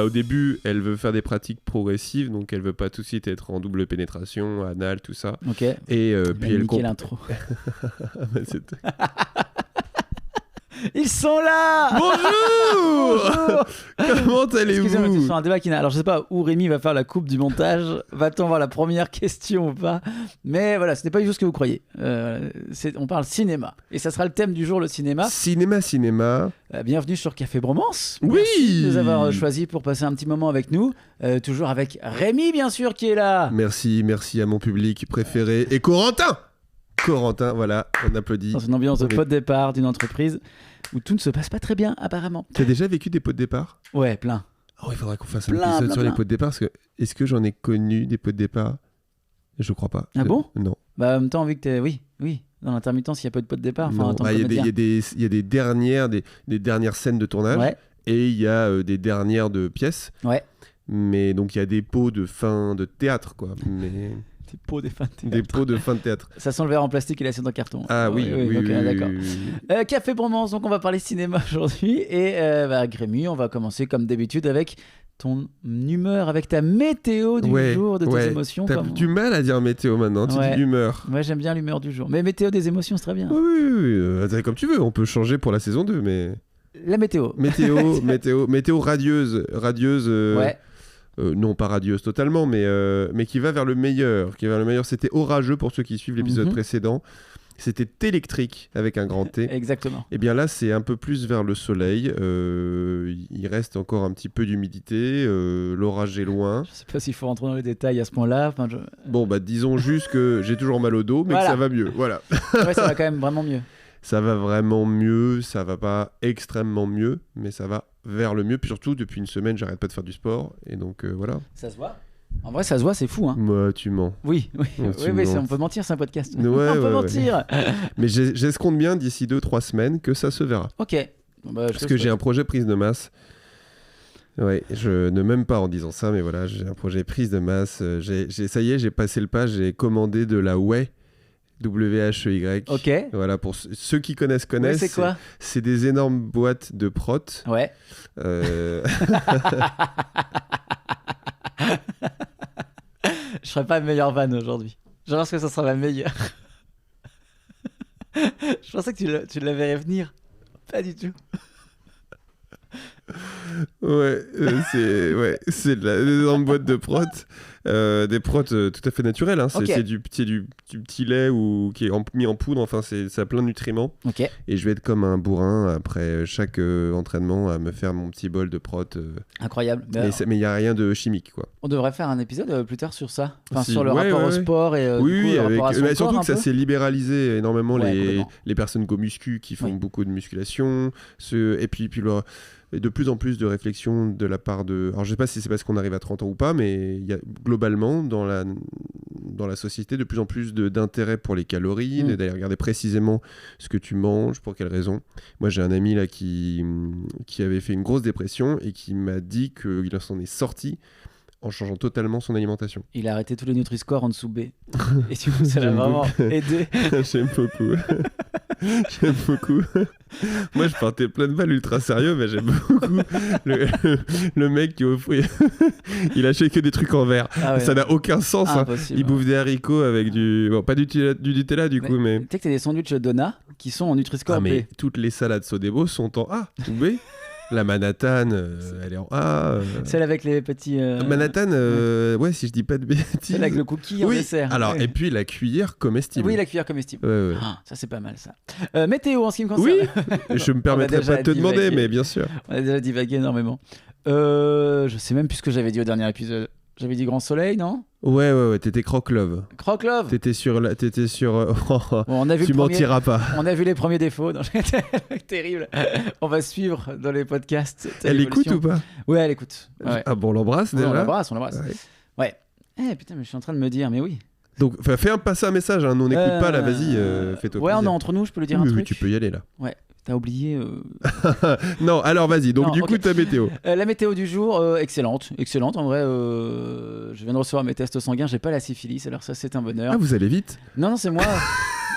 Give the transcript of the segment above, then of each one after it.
Au début, elle veut faire des pratiques progressives, donc elle veut pas tout de suite être en double pénétration, anal, tout ça. Ok. Et puis elle comprend l'intro. C'est- Ils sont là. Bonjour. Comment Excusez-moi, c'est allez-vous? sur un débat qui n'a. Alors je sais pas où Rémi va faire la coupe du montage. Va-t-on voir la première question ou pas? Mais voilà, ce n'est pas du tout ce que vous croyez. On parle cinéma et ça sera le thème du jour, le cinéma. Cinéma. Bienvenue sur Café Bromance. Oui. Merci de nous avoir choisi pour passer un petit moment avec nous. Toujours avec Rémi, bien sûr, qui est là. Merci à mon public préféré. Et Corentin, voilà, on applaudit. Dans une ambiance de pot de départ d'une entreprise où tout ne se passe pas très bien, apparemment. Tu as déjà vécu des pots de départ? Ouais, plein. Oh, il faudra qu'on fasse un Plein, épisode plein, sur les plein. pots de départ, parce que est-ce que j'en ai connu des pots de départ? Je crois pas. Ah bon? Non. Bah, en même temps, vu que t'es. Oui, dans l'intermittence, il n'y a pas de pot de départ. Enfin, Non. en tant Bah, que il comédien. y a des dernières scènes de tournage, Ouais, et il y a des dernières de pièces. ouais. Mais donc il y a des pots de fin de théâtre, quoi. Mais Des pots, des fins de théâtre. des pots de fin de théâtre. Ça sent le verre en plastique et l'assiette en carton. Ah oui, ok, d'accord. oui. Café Bromance, donc on va parler cinéma aujourd'hui. Et Grémy, on va commencer comme d'habitude avec ton humeur, avec ta météo du jour, de tes émotions. T'as du mal à dire météo maintenant, tu dis humeur. Ouais, j'aime bien l'humeur du jour. Mais météo des émotions, c'est très bien. Oui, comme tu veux, on peut changer pour la saison 2, mais... La météo. Météo radieuse. Ouais. Non, pas radieuse totalement, mais qui va vers le meilleur. C'était orageux pour ceux qui suivent l'épisode précédent. C'était électrique avec un grand T. Exactement. Et bien là, c'est un peu plus vers le soleil. Il reste encore un petit peu d'humidité. L'orage est loin. Je sais pas s'il faut rentrer dans les détails à ce point-là. Enfin, Bon, bah disons juste que j'ai toujours mal au dos, mais Voilà. que ça va mieux. Voilà. Ouais, ça va quand même vraiment mieux. Ça va vraiment mieux. Ça va pas extrêmement mieux, mais ça va vers le mieux. Puis surtout, depuis une semaine, j'arrête pas de faire du sport. Et donc, voilà. Ça se voit. En vrai, ça se voit, c'est fou. Hein. Moi, tu mens. Oui, tu on peut mentir, c'est un podcast. Ouais, on peut ouais. mentir. Mais j'escompte bien d'ici 2-3 semaines que ça se verra. Ok. Bon, bah, Parce que j'ai un projet prise de masse. Ouais, je ne m'aime pas en disant ça, mais voilà, j'ai un projet prise de masse. Ça y est, j'ai passé le pas, j'ai commandé de la Whey. W-H-E-Y. Ok. Voilà, pour ceux qui connaissent. Ouais, c'est quoi? C'est des énormes boîtes de prot. Ouais. Je ferai pas meilleure vanne aujourd'hui. Je pense que ça sera la meilleure. Je pensais que tu la verrais venir. Pas du tout. C'est des énormes boîtes de prot. Des protes tout à fait naturelles. Hein. C'est du petit lait qui est mis en poudre. Enfin, ça a plein de nutriments. Ok. Et je vais être comme un bourrin après chaque entraînement à me faire mon petit bol de prot. Incroyable. Mais il n'y a rien de chimique, quoi. On devrait faire un épisode plus tard sur ça. Enfin, Si. sur le rapport au sport et oui, le rapport à son corps, surtout un que ça peu. s'est libéralisé énormément Ouais, les personnes go muscu qui font beaucoup de musculation. Et puis de plus en plus de réflexion de la part de... Alors je sais pas si c'est parce qu'on arrive à 30 ans ou pas, mais il y a globalement dans la société de plus en plus d'intérêt pour les calories, d'aller regarder précisément ce que tu manges, pour quelles raisons. Moi j'ai un ami là qui avait fait une grosse dépression et qui m'a dit qu'il s'en est sorti en changeant totalement son alimentation. Il a arrêté tous les Nutri-Score en dessous B. Et du coup, ça l'a vraiment aidé. J'aime beaucoup. J'aime beaucoup. Moi, je partais plein de balles ultra sérieux, mais j'aime beaucoup le mec qui il achète que des trucs en verre. Ah ouais, ça n'a aucun sens. Hein. Il bouffe des haricots avec du... Bon, pas du Nutella, du coup, mais... Tu sais que t'as des sandwichs Donna qui sont en Nutri-Score B. Mais toutes les salades Sodebo sont en A ou B. La Manhattan, elle est en A. Celle avec les petits... Manhattan, si je dis pas de bêtises. Celle avec le cookie en dessert. Alors, et puis la cuillère comestible. Oui, la cuillère comestible. Ouais. Ah, ça, c'est pas mal, ça. Météo, en ce qui me concerne. Oui, je me permettrai pas de te demander, mais bien sûr. On a déjà divagué énormément. Je sais même plus ce que j'avais dit au dernier épisode. J'avais dit grand soleil, non? Ouais, t'étais Croque-Love. Croque-Love. T'étais sur... Bon, on a vu tu mentiras pas. On a vu les premiers défauts. Non, terrible. On va suivre dans les podcasts. Elle écoute ou pas? Ouais, elle écoute. Ouais. Ah bon, on l'embrasse déjà? On l'embrasse. Ouais. Putain, mais je suis en train de me dire, mais oui. Donc, passer un message, hein. Nous on n'écoute pas là, vas-y, fais-toi Ouais, plaisir. on est entre nous, je peux le dire un truc. Oui, tu peux y aller là. Ouais. T'as oublié. Non, alors vas-y. Donc, Non, du ok. coup, ta météo. La météo du jour, excellente. Excellente. En vrai, je viens de recevoir mes tests sanguins. J'ai pas la syphilis, alors ça, c'est un bonheur. Ah, vous allez vite. Non, c'est moi.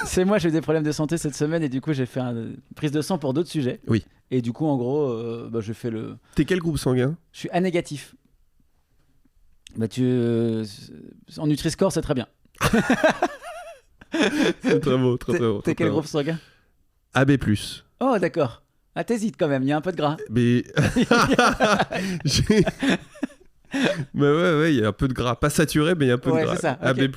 C'est moi, j'ai eu des problèmes de santé cette semaine et du coup, j'ai fait une prise de sang pour d'autres sujets. Oui. Et du coup, en gros, je fais le. T'es quel groupe sanguin? Je suis A négatif. En Nutri-Score, c'est très bien. C'est très beau, très bon. T'es quel groupe sanguin? AB+. Oh, d'accord. Ah, t'hésites quand même, il y a un peu de gras. Mais... J'ai- Mais ouais, il y a un peu de gras. Pas saturé, mais il y a un peu Ouais, de gras. c'est ça, ok. AB+.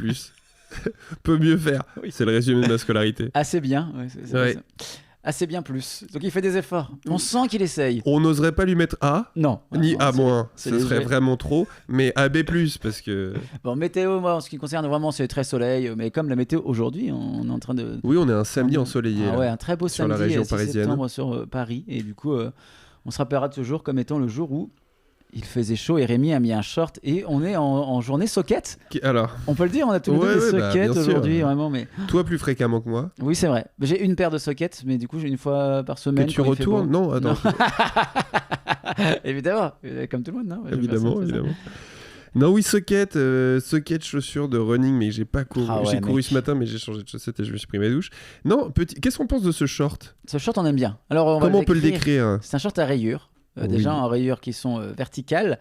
Peut mieux faire. Oui. C'est le résumé de ma scolarité. Assez bien. Ouais, c'est Ouais. ça. Assez bien plus. Donc il fait des efforts. On sent qu'il essaye. On n'oserait pas lui mettre A, Non. ni Non, A-, c'est ce serait léger. vraiment trop, mais AB+, parce que... Bon, météo, moi, en ce qui me concerne, vraiment, c'est très soleil. Mais comme la météo aujourd'hui, on est en train de. Oui, on est un samedi ensoleillé. Ah là. ouais, un très beau sur la samedi, région 6 parisienne. septembre sur Paris. Et du coup, on se rappellera de ce jour comme étant le jour où il faisait chaud et Rémi a mis un short. Et on est en journée socket. Alors, On peut le dire, on a tous les deux des Ouais, bah, sockets bien sûr. aujourd'hui, vraiment. Mais toi plus fréquemment que moi. oui, c'est vrai. J'ai une paire de sockets, mais du coup, j'ai une fois par Que semaine. tu quand il fait retournes beau. Non, attends. Évidemment, comme tout le monde, non? Ouais, Évidemment, personne fait ça. évidemment. Non, oui, socket chaussures de running, mais j'ai pas couru. Ah ouais, J'ai couru mec. ce matin, mais j'ai changé de chaussettes et je me suis pris ma douche. Non, qu'est-ce qu'on pense de ce short? Ce short, on aime bien. Alors, on va Comment on peut le décrire? C'est un short à rayures. Oui. Déjà en rayures qui sont verticales,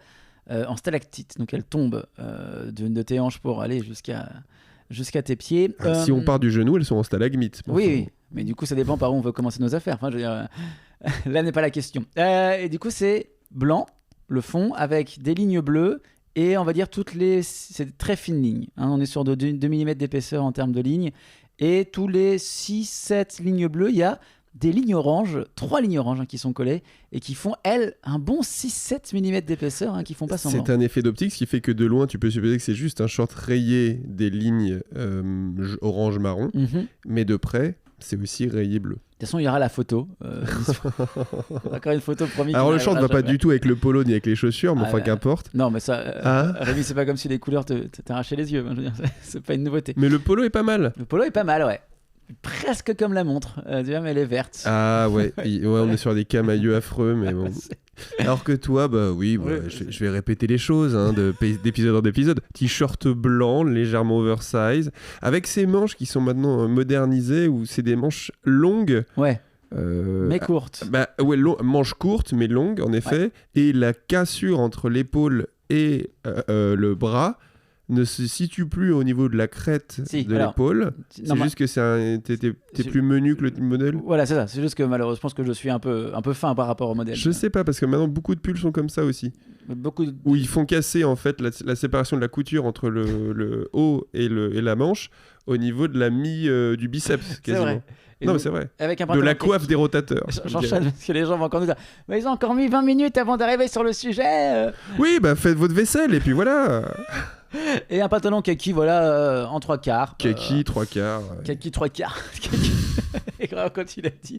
en stalactite. Donc elles tombent de tes hanches pour aller jusqu'à tes pieds. Si on part du genou, elles sont en stalagmite. Oui, oui, mais du coup ça dépend par où on veut commencer nos affaires. Enfin, je veux dire, là n'est pas la question. Et du coup c'est blanc, le fond, avec des lignes bleues. Et on va dire c'est de très fines lignes. Hein. On est sur de 2 mm d'épaisseur en termes de lignes. Et tous les 6-7 lignes bleues, il y a des lignes oranges, 3 lignes oranges qui sont collées et qui font, elles, un bon 6-7 mm d'épaisseur, qui font pas semblant. C'est un effet d'optique, ce qui fait que de loin, tu peux supposer que c'est juste un short rayé des lignes orange-marron, Mhm. mais de près, c'est aussi rayé bleu. De toute façon, il y aura la photo. Encore une photo promis. Alors qui le short va n'arrivera pas jamais. du tout avec le polo ni avec les chaussures, mais Ah, enfin qu'importe. Non, mais ça, Hein Rémi, c'est pas comme si les couleurs t'arrachaient les yeux. Hein, je veux dire, c'est pas une nouveauté. Mais le polo est pas mal. Le polo est pas mal, ouais. Presque comme la montre, tu vois, mais elle est verte. Ah ouais, on est sur des camailleux affreux, mais bon. Alors que toi, bah oui, Ouais, je vais répéter les choses hein, d'épisode en épisode. T-shirt blanc, légèrement oversize, avec ces manches qui sont maintenant modernisées, où c'est des manches longues. Ouais, euh, mais courte. Bah ouais, manches courtes mais longues en effet, et la cassure entre l'épaule et le bras ne se situe plus au niveau de la crête Si, de alors, l'épaule. Non, C'est mais- juste que t'es Je- plus menu que le modèle. Voilà, c'est ça. C'est juste que malheureusement, je pense que je suis un peu fin par rapport au modèle. Je sais pas, parce que maintenant beaucoup de pulls sont comme ça aussi. Beaucoup de... Où ils font casser en fait la séparation de la couture entre le haut et la manche au niveau de la du biceps C'est quasiment. vrai. Et Non donc, mais c'est vrai. avec un De la pantalon coiffe des rotateurs. J'enchaîne parce que les gens vont encore nous dire mais ils ont encore mis 20 minutes avant d'arriver sur le sujet. Oui, bah faites votre vaisselle et puis voilà. Et un pantalon kaki, voilà, en 3/4. Kaki, 3/4. ouais. Kaki 3/4. Et quand il a dit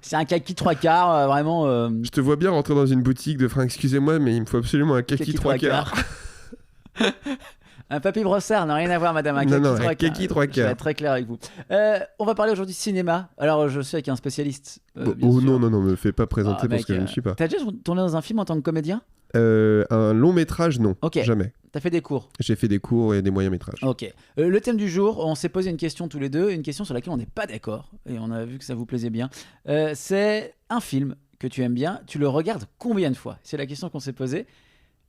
c'est un kaki 3/4, vraiment. Je te vois bien rentrer dans une boutique de fringues. Excusez-moi, mais il me faut absolument un kaki 3/4. Un papy brossard n'a rien à voir, madame. Un Non, kaki non, un 3/4. kaki 3/4. Je vais être très clair avec vous. On va parler aujourd'hui cinéma. Alors, je sais qu'il y a un spécialiste. Bien Oh sûr. non, me fais pas présenter Ah, parce mec, que je ne suis pas. T'as déjà tourné dans un film en tant que comédien? Un long métrage, non. Ok. Jamais. T'as fait des cours? J'ai fait des cours et des moyens métrages. Ok. Le thème du jour, on s'est posé une question tous les deux, une question sur laquelle on n'est pas d'accord, et on a vu que ça vous plaisait bien. C'est un film que tu aimes bien, tu le regardes combien de fois? C'est la question qu'on s'est posée.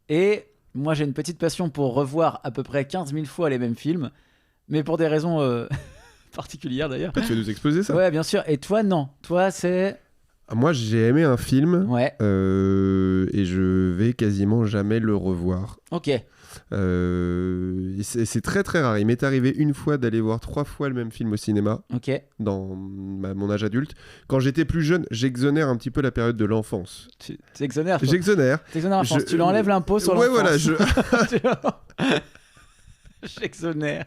Et moi, j'ai une petite passion pour revoir à peu près 15 000 fois les mêmes films, mais pour des raisons particulières d'ailleurs. Tu vas nous exposer ça? Ouais, bien sûr. Et toi, non. Toi, c'est... Moi, j'ai aimé un film Ouais. et je vais quasiment jamais le revoir. Ok. Et c'est très très rare. Il m'est arrivé une fois d'aller voir 3 fois le même film au cinéma Ok. dans mon âge adulte. Quand j'étais plus jeune, j'exonère un petit peu la période de l'enfance. Tu exonères. toi. J'exonère. T'exonères en France. Je- Tu lui enlèves l'impôt sur Ouais, l'enfance. voilà. J'exonère.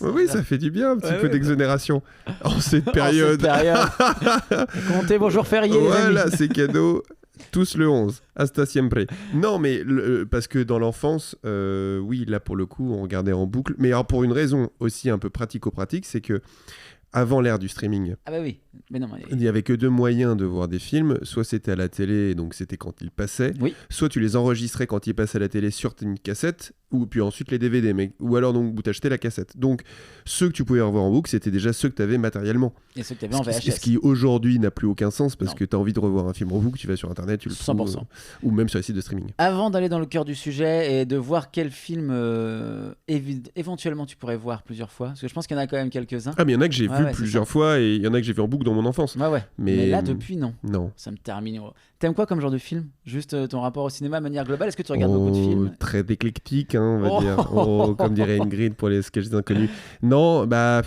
Oui, ça fait du bien un petit Ouais, peu ouais. d'exonération en cette En période. cette période. Comptez vos jours fériés, les Voilà, amis. c'est cadeau. Tous le 11. Hasta siempre. Non, mais parce que dans l'enfance, oui, là pour le coup, on regardait en boucle. Mais alors pour une raison aussi un peu pratico-pratique, c'est que avant l'ère du streaming. Ah bah oui, mais non, mais... Il n'y avait que deux moyens de voir des films. Soit c'était à la télé, donc c'était quand ils passaient. Oui. Soit tu les enregistrais quand ils passaient à la télé sur une cassette, ou puis ensuite les DVD. Ou alors donc vous t'achetais la cassette. Donc ceux que tu pouvais revoir en boucle, c'était déjà ceux que tu avais matériellement. Et ceux que tu avais en VHS. Ce qui aujourd'hui n'a plus aucun sens parce Non. que tu as envie de revoir un film en boucle, tu vas sur internet, tu le 100%. trouves, ou même sur les sites de streaming. Avant d'aller dans le cœur du sujet et de voir quel film éventuellement tu pourrais voir plusieurs fois, parce que je pense qu'il y en a quand même quelques-uns. Ah mais il y en a que j'ai vu c'est plusieurs ça. fois et il y en a que j'ai vu en boucle dans mon enfance. Ouais. Mais là, depuis, non. Non. Ça me termine. T'aimes quoi comme genre de film? Juste ton rapport au cinéma de manière globale? Est-ce que tu regardes beaucoup de films? Très éclectique, hein, on va dire. Comme dirait Ingrid pour les sketchs inconnus. Non, bah...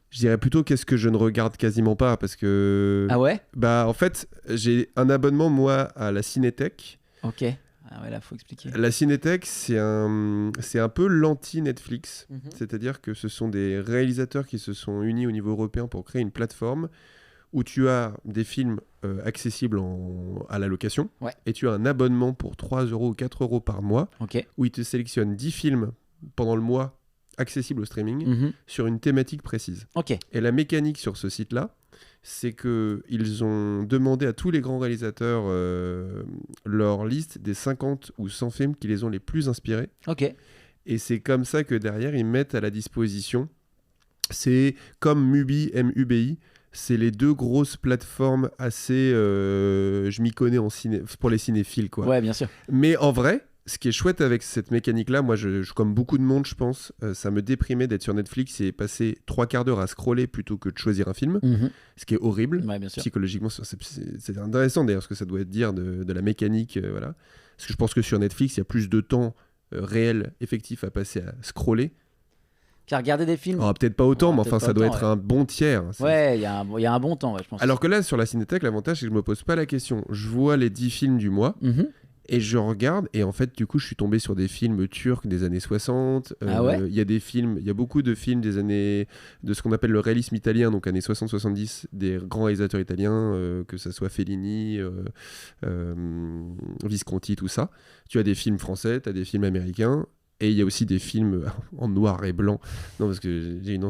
Je dirais plutôt qu'est-ce que je ne regarde quasiment pas parce que... Ah ouais? Bah en fait, j'ai un abonnement moi à la Cinétech. Ok. Ah ouais, là, faut expliquer. La Cinétech, c'est un peu l'anti-Netflix. Mhm. C'est-à-dire que ce sont des réalisateurs qui se sont unis au niveau européen pour créer une plateforme où tu as des films accessibles à la location. Ouais. Et tu as un abonnement pour 3 euros ou 4 euros par mois Ok. où ils te sélectionnent 10 films pendant le mois accessibles au streaming Mhm. sur une thématique précise. Ok. Et la mécanique sur ce site-là, c'est qu'ils ont demandé à tous les grands réalisateurs leur liste des 50 ou 100 films qui les ont les plus inspirés. Ok. Et c'est comme ça que derrière, ils mettent à la disposition. C'est comme Mubi, MUBI. C'est les deux grosses plateformes assez... je m'y connais pour les cinéphiles, quoi. Ouais, bien sûr. Mais en vrai... Ce qui est chouette avec cette mécanique-là, moi, comme beaucoup de monde, je pense, ça me déprimait d'être sur Netflix et passer 3 quarts d'heure à scroller plutôt que de choisir un film, Mhm. ce qui est horrible. Ouais, bien sûr. Psychologiquement, c'est intéressant d'ailleurs ce que ça doit dire de la mécanique. Voilà. Parce que je pense que sur Netflix, il y a plus de temps réel, effectif à passer à scroller. Car regarder des films. Alors, peut-être pas autant, Ouais, mais peut-être enfin, pas ça doit autant, être un bon tiers. Ouais, il y a un bon temps, ouais, je pense. Alors que là, sur la Cinétech, l'avantage, c'est que je me pose pas la question. Je vois les 10 films du mois. Mhm. Et je regarde, et en fait, du coup, je suis tombé sur des films turcs des années 60. Ah ouais ? Il y a beaucoup de films de ce qu'on appelle le réalisme italien, donc années 60-70, des grands réalisateurs italiens, que ce soit Fellini, Visconti, tout ça. Tu as des films français, tu as des films américains. Et il y a aussi des films en noir et blanc. Non, parce que j'ai une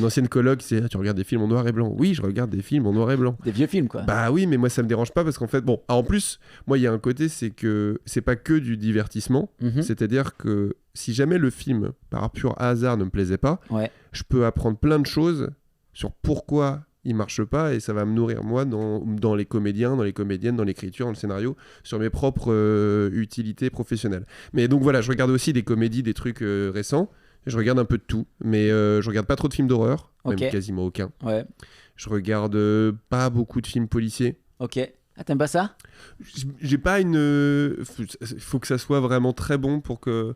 ancienne coloc, c'est tu regardes des films en noir et blanc. Oui, je regarde des films en noir et blanc. Des vieux films, quoi. Bah oui, mais moi ça me dérange pas parce qu'en fait, bon, en plus, moi il y a un côté, c'est que c'est pas que du divertissement. Mhm. C'est-à-dire que si jamais le film, par pur hasard, ne me plaisait pas, Ouais. je peux apprendre plein de choses sur pourquoi il marche pas et ça va me nourrir moi dans les comédiens, dans les comédiennes, dans l'écriture, dans le scénario, sur mes propres utilités professionnelles. Mais donc voilà, je regarde aussi des comédies, des trucs récents. Je regarde un peu de tout, mais je regarde pas trop de films d'horreur, Ok. même quasiment aucun. Ouais. Je regarde pas beaucoup de films policiers. Ok. Ah, t'aimes pas ça ? J'ai pas une... Faut que ça soit vraiment très bon pour que...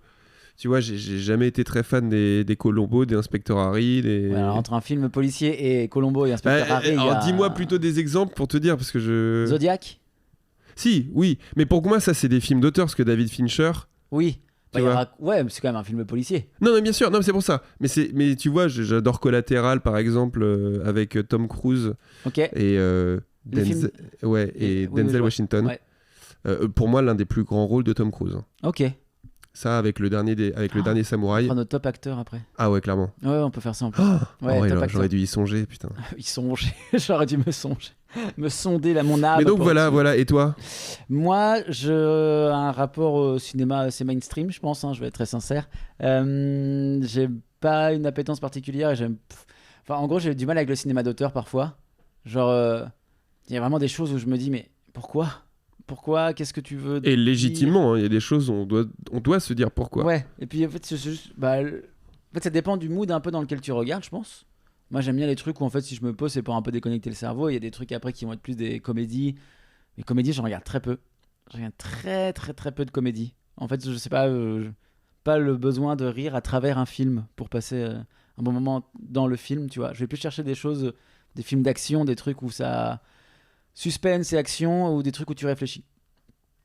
Tu vois, j'ai jamais été très fan des Columbo, des Inspecteur Harry, des... Ouais, alors, entre un film policier et Columbo et Inspecteur Harry, il y alors a... dis-moi plutôt des exemples pour te dire, parce que je... Zodiac ? Si, oui, mais pour moi ça c'est des films d'auteur, parce que David Fincher... Oui. Tu Bah, il y vois. aura- Ouais, mais c'est quand même un film policier. Non, bien sûr, non, mais c'est pour ça. Mais tu vois, j'adore Collatéral, par exemple, avec Tom Cruise Ok. et, Le film- ouais, et Oui, oui, je Denzel vois. Washington. Ouais. Pour moi, l'un des plus grands rôles de Tom Cruise. Ok. Ça, avec le dernier, Ah, dernier On Samouraï. fera notre top acteur après. Ah ouais, clairement. Ouais, on peut faire ça en plus. Oh, Ouais, ouais, top là, acteur. j'aurais dû y songer, putain. Ils sont... J'aurais dû me sonder là, mon âme. Mais donc pour voilà, dessus. voilà. Et toi? Moi, j'ai un rapport au cinéma assez mainstream, je pense, hein, je vais être très sincère. J'ai pas une appétence particulière et Enfin, en gros, j'ai du mal avec le cinéma d'auteur parfois. Genre, il y a vraiment des choses où je me dis, mais pourquoi ? Pourquoi ? Qu'est-ce que tu veux Et dire ? légitimement, il y a des choses où on doit se dire pourquoi. Ouais, et puis en fait, c'est juste, en fait, ça dépend du mood un peu dans lequel tu regardes, je pense. Moi, j'aime bien les trucs où, en fait, si je me pose, c'est pour un peu déconnecter le cerveau. Il y a des trucs après qui vont être plus des comédies. Les comédies, j'en regarde très peu. Je regarde très, très, très peu de comédies. En fait, je sais pas, pas le besoin de rire à travers un film pour passer un bon moment dans le film, tu vois. Je vais plus chercher des choses, des films d'action, des trucs où ça. Suspense et action, ou des trucs où tu réfléchis.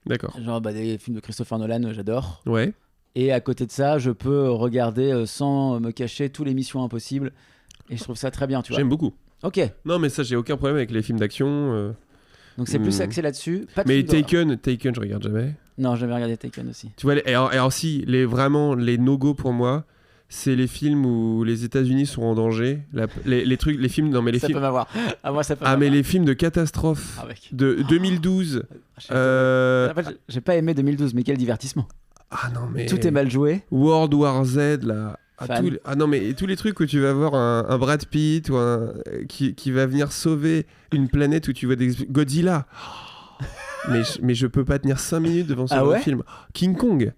D'accord. Genre, des films de Christopher Nolan, j'adore. Ouais. Et à côté de ça, je peux regarder sans me cacher tous les Missions Impossibles. Et je trouve ça très bien, tu vois. J'aime beaucoup. Ok, Non, mais ça, j'ai aucun problème avec les films d'action. donc c'est plus axé là-dessus. Pas de Mais film d'horreur. Taken, je regarde jamais. Non, j'avais regardé Taken aussi. Tu vois, et alors si, vraiment, les no-go pour moi, c'est les films où les États-Unis sont en danger. Les trucs, les films. Non, mais les Ça films. peut m'avoir. Ah, moi, ça peut Ah, mais m'avoir. les films de catastrophe Ah, mec. de 2012. En fait, j'ai pas aimé 2012, mais quel divertissement. Ah non, mais. Tout est mal joué. World War Z, là. Fan. Ah non, mais tous les trucs où tu vas voir un Brad Pitt ou qui va venir sauver une planète où tu vois des. Godzilla. mais je peux pas tenir 5 minutes devant ce Ah ouais film. King Kong.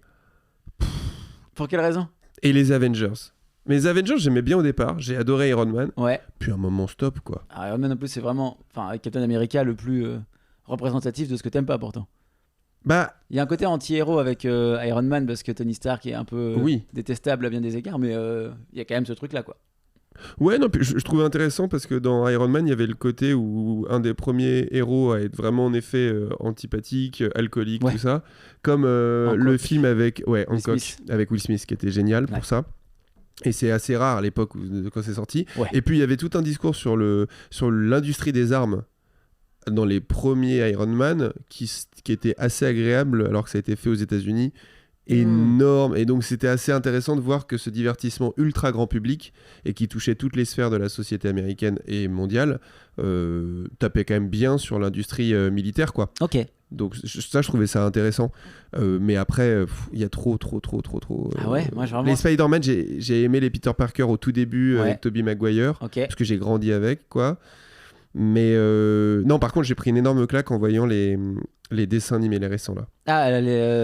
Pour quelle raison? Et les Avengers. Mais les Avengers, j'aimais bien au départ. J'ai adoré Iron Man. Ouais. Puis à un moment, stop, quoi. Ah, Iron Man, en plus, c'est vraiment. Enfin, avec Captain America, le plus représentatif de ce que t'aimes pas, pourtant. Bah, Il y a un côté anti-héros avec Iron Man, parce que Tony Stark est un peu oui. détestable à bien des égards, mais il y a quand même ce truc-là, quoi. Ouais, non, puis je trouvais intéressant parce que dans Iron Man, il y avait le côté où un des premiers héros à être vraiment en effet antipathique, alcoolique, Ouais. tout ça. Comme Hancock. le film avec Will Hancock, Smith. avec Will Smith, qui était génial pour Ouais. ça. Et c'est assez rare à l'époque quand c'est sorti. Ouais. Et puis il y avait tout un discours sur l'industrie des armes dans les premiers Iron Man qui était assez agréable alors que ça a été fait aux États-Unis. Énorme. Et donc c'était assez intéressant de voir que ce divertissement ultra grand public et qui touchait toutes les sphères de la société américaine et mondiale tapait quand même bien sur l'industrie militaire, quoi. Ok. Donc ça, je trouvais ça intéressant. Mais après, il y a trop. Ah ouais, moi, vraiment. Les Spider-Man, j'ai aimé les Peter Parker au tout début Ouais. avec Tobey Maguire, Ok. parce que j'ai grandi avec, quoi. Mais non, par contre, j'ai pris une énorme claque en voyant les dessins animés, les récents, là. Ah,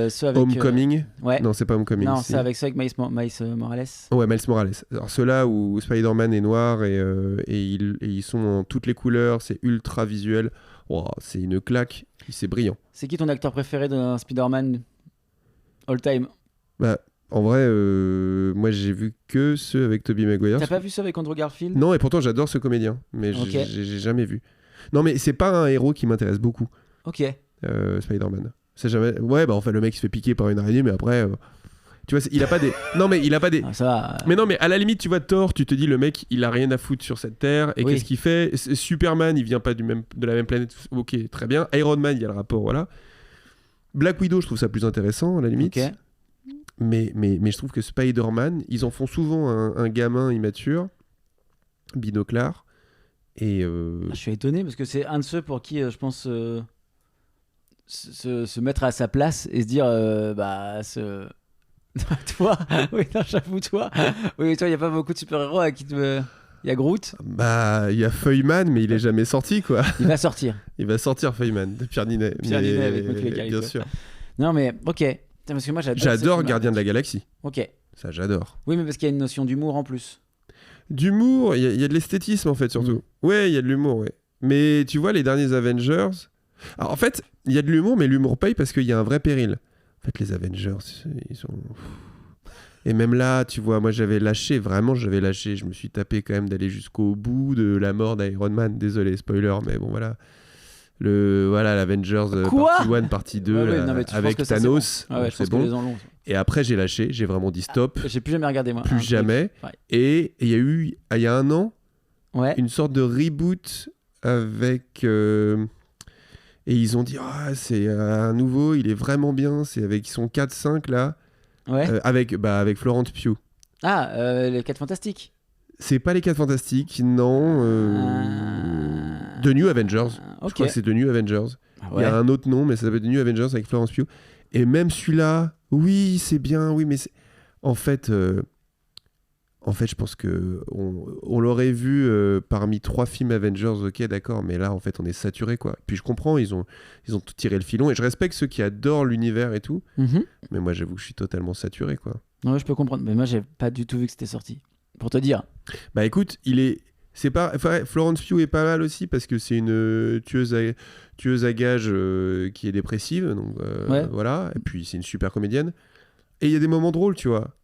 ceux avec. Homecoming. Ouais. Non, c'est pas Homecoming. Non, c'est c'est avec ceux avec Miles Morales. Ouais, Miles Morales. Alors ceux-là où Spider-Man est noir et ils sont en toutes les couleurs, c'est ultra visuel. Wow, c'est une claque, c'est brillant. C'est qui ton acteur préféré d'un Spider-Man all time? Bah, en vrai, moi j'ai vu que ceux avec Tobey Maguire. T'as pas vu ceux avec Andrew Garfield? Non, et pourtant j'adore ce comédien, mais Ok. j'ai jamais vu. Non, mais c'est pas un héros qui m'intéresse beaucoup, Ok. Spider-Man. C'est jamais. Ouais, bah en fait le mec il se fait piquer par une araignée, mais après, tu vois, il a pas des. Non, mais il a pas des. Ah, ça va. Mais non, mais à la limite, tu vois, Thor, tu te dis, le mec, il a rien à foutre sur cette terre. Et Oui. qu'est-ce qu'il fait? Superman, il vient pas de la même planète. Ok, très bien. Iron Man, il y a le rapport, voilà. Black Widow, je trouve ça plus intéressant, à la limite. Ok. Mais je trouve que Spider-Man, ils en font souvent un gamin immature, binoclard. Et. Je suis étonné parce que c'est un de ceux pour qui je pense se mettre à sa place et se dire toi oui non, j'avoue toi oui toi il y a pas beaucoup de super-héros à qui il y a Groot, Bah, il y a Feuilleman, mais il est jamais sorti, quoi. il va sortir. Il va sortir Feuilleman de Pierre Ninet. Pierre Ninet avec Macaulay Culkin, bien ouais. sûr. Non mais ok. Putain, parce que moi J'adore Gardien de la Galaxie. Ok. Ça, j'adore. Oui mais parce qu'il y a une notion d'humour en plus. D'humour, il y a de l'esthétisme en fait surtout. Ouais, il y a de l'humour, ouais. Mais tu vois les derniers Avengers. Alors en fait, il y a de l'humour, mais l'humour paye parce qu'il y a un vrai péril. En fait, les Avengers, ils sont. Et même là, tu vois, moi j'avais lâché, vraiment j'avais lâché. Je me suis tapé quand même d'aller jusqu'au bout de la mort d'Iron Man. Désolé, spoiler, mais bon voilà. Voilà, l'Avengers Quoi partie 1, partie 2, Ouais, ouais, là, non, mais tu avec penses que ça, Thanos. c'est bon. Ah ouais, donc je c'est pense que bon. les enlons. Et après, j'ai lâché, j'ai vraiment dit stop, J'ai plus jamais regardé moi. plus Un truc. jamais. Ouais. Et il y a eu, il y a un an, Ouais. une sorte de reboot avec. Et ils ont dit, ah, c'est un nouveau, il est vraiment bien, c'est avec son 4-5 là, Ouais. avec Florence Pugh. Ah les 4 Fantastiques. C'est pas les 4 Fantastiques, non. The New Avengers. Je Ok. crois que c'est The New Avengers. Ah Il ouais. y a un autre nom, mais ça s'appelle The New Avengers avec Florence Pugh. Et même celui-là, oui, c'est bien, oui, mais en fait, je pense que on l'aurait vu parmi 3 films Avengers, ok, d'accord, mais là, en fait, on est saturé, quoi. Puis je comprends, ils ont tout tiré le filon, et je respecte ceux qui adorent l'univers et tout, Mhm. mais moi, j'avoue que je suis totalement saturé, quoi. Non, je peux comprendre, mais moi j'ai pas du tout vu que c'était sorti. Pour te dire. Bah écoute, c'est pas, enfin, Florence Pugh est pas mal aussi parce que c'est une tueuse à gages qui est dépressive, donc Ouais. voilà. Et puis c'est une super comédienne. Et il y a des moments drôles, tu vois.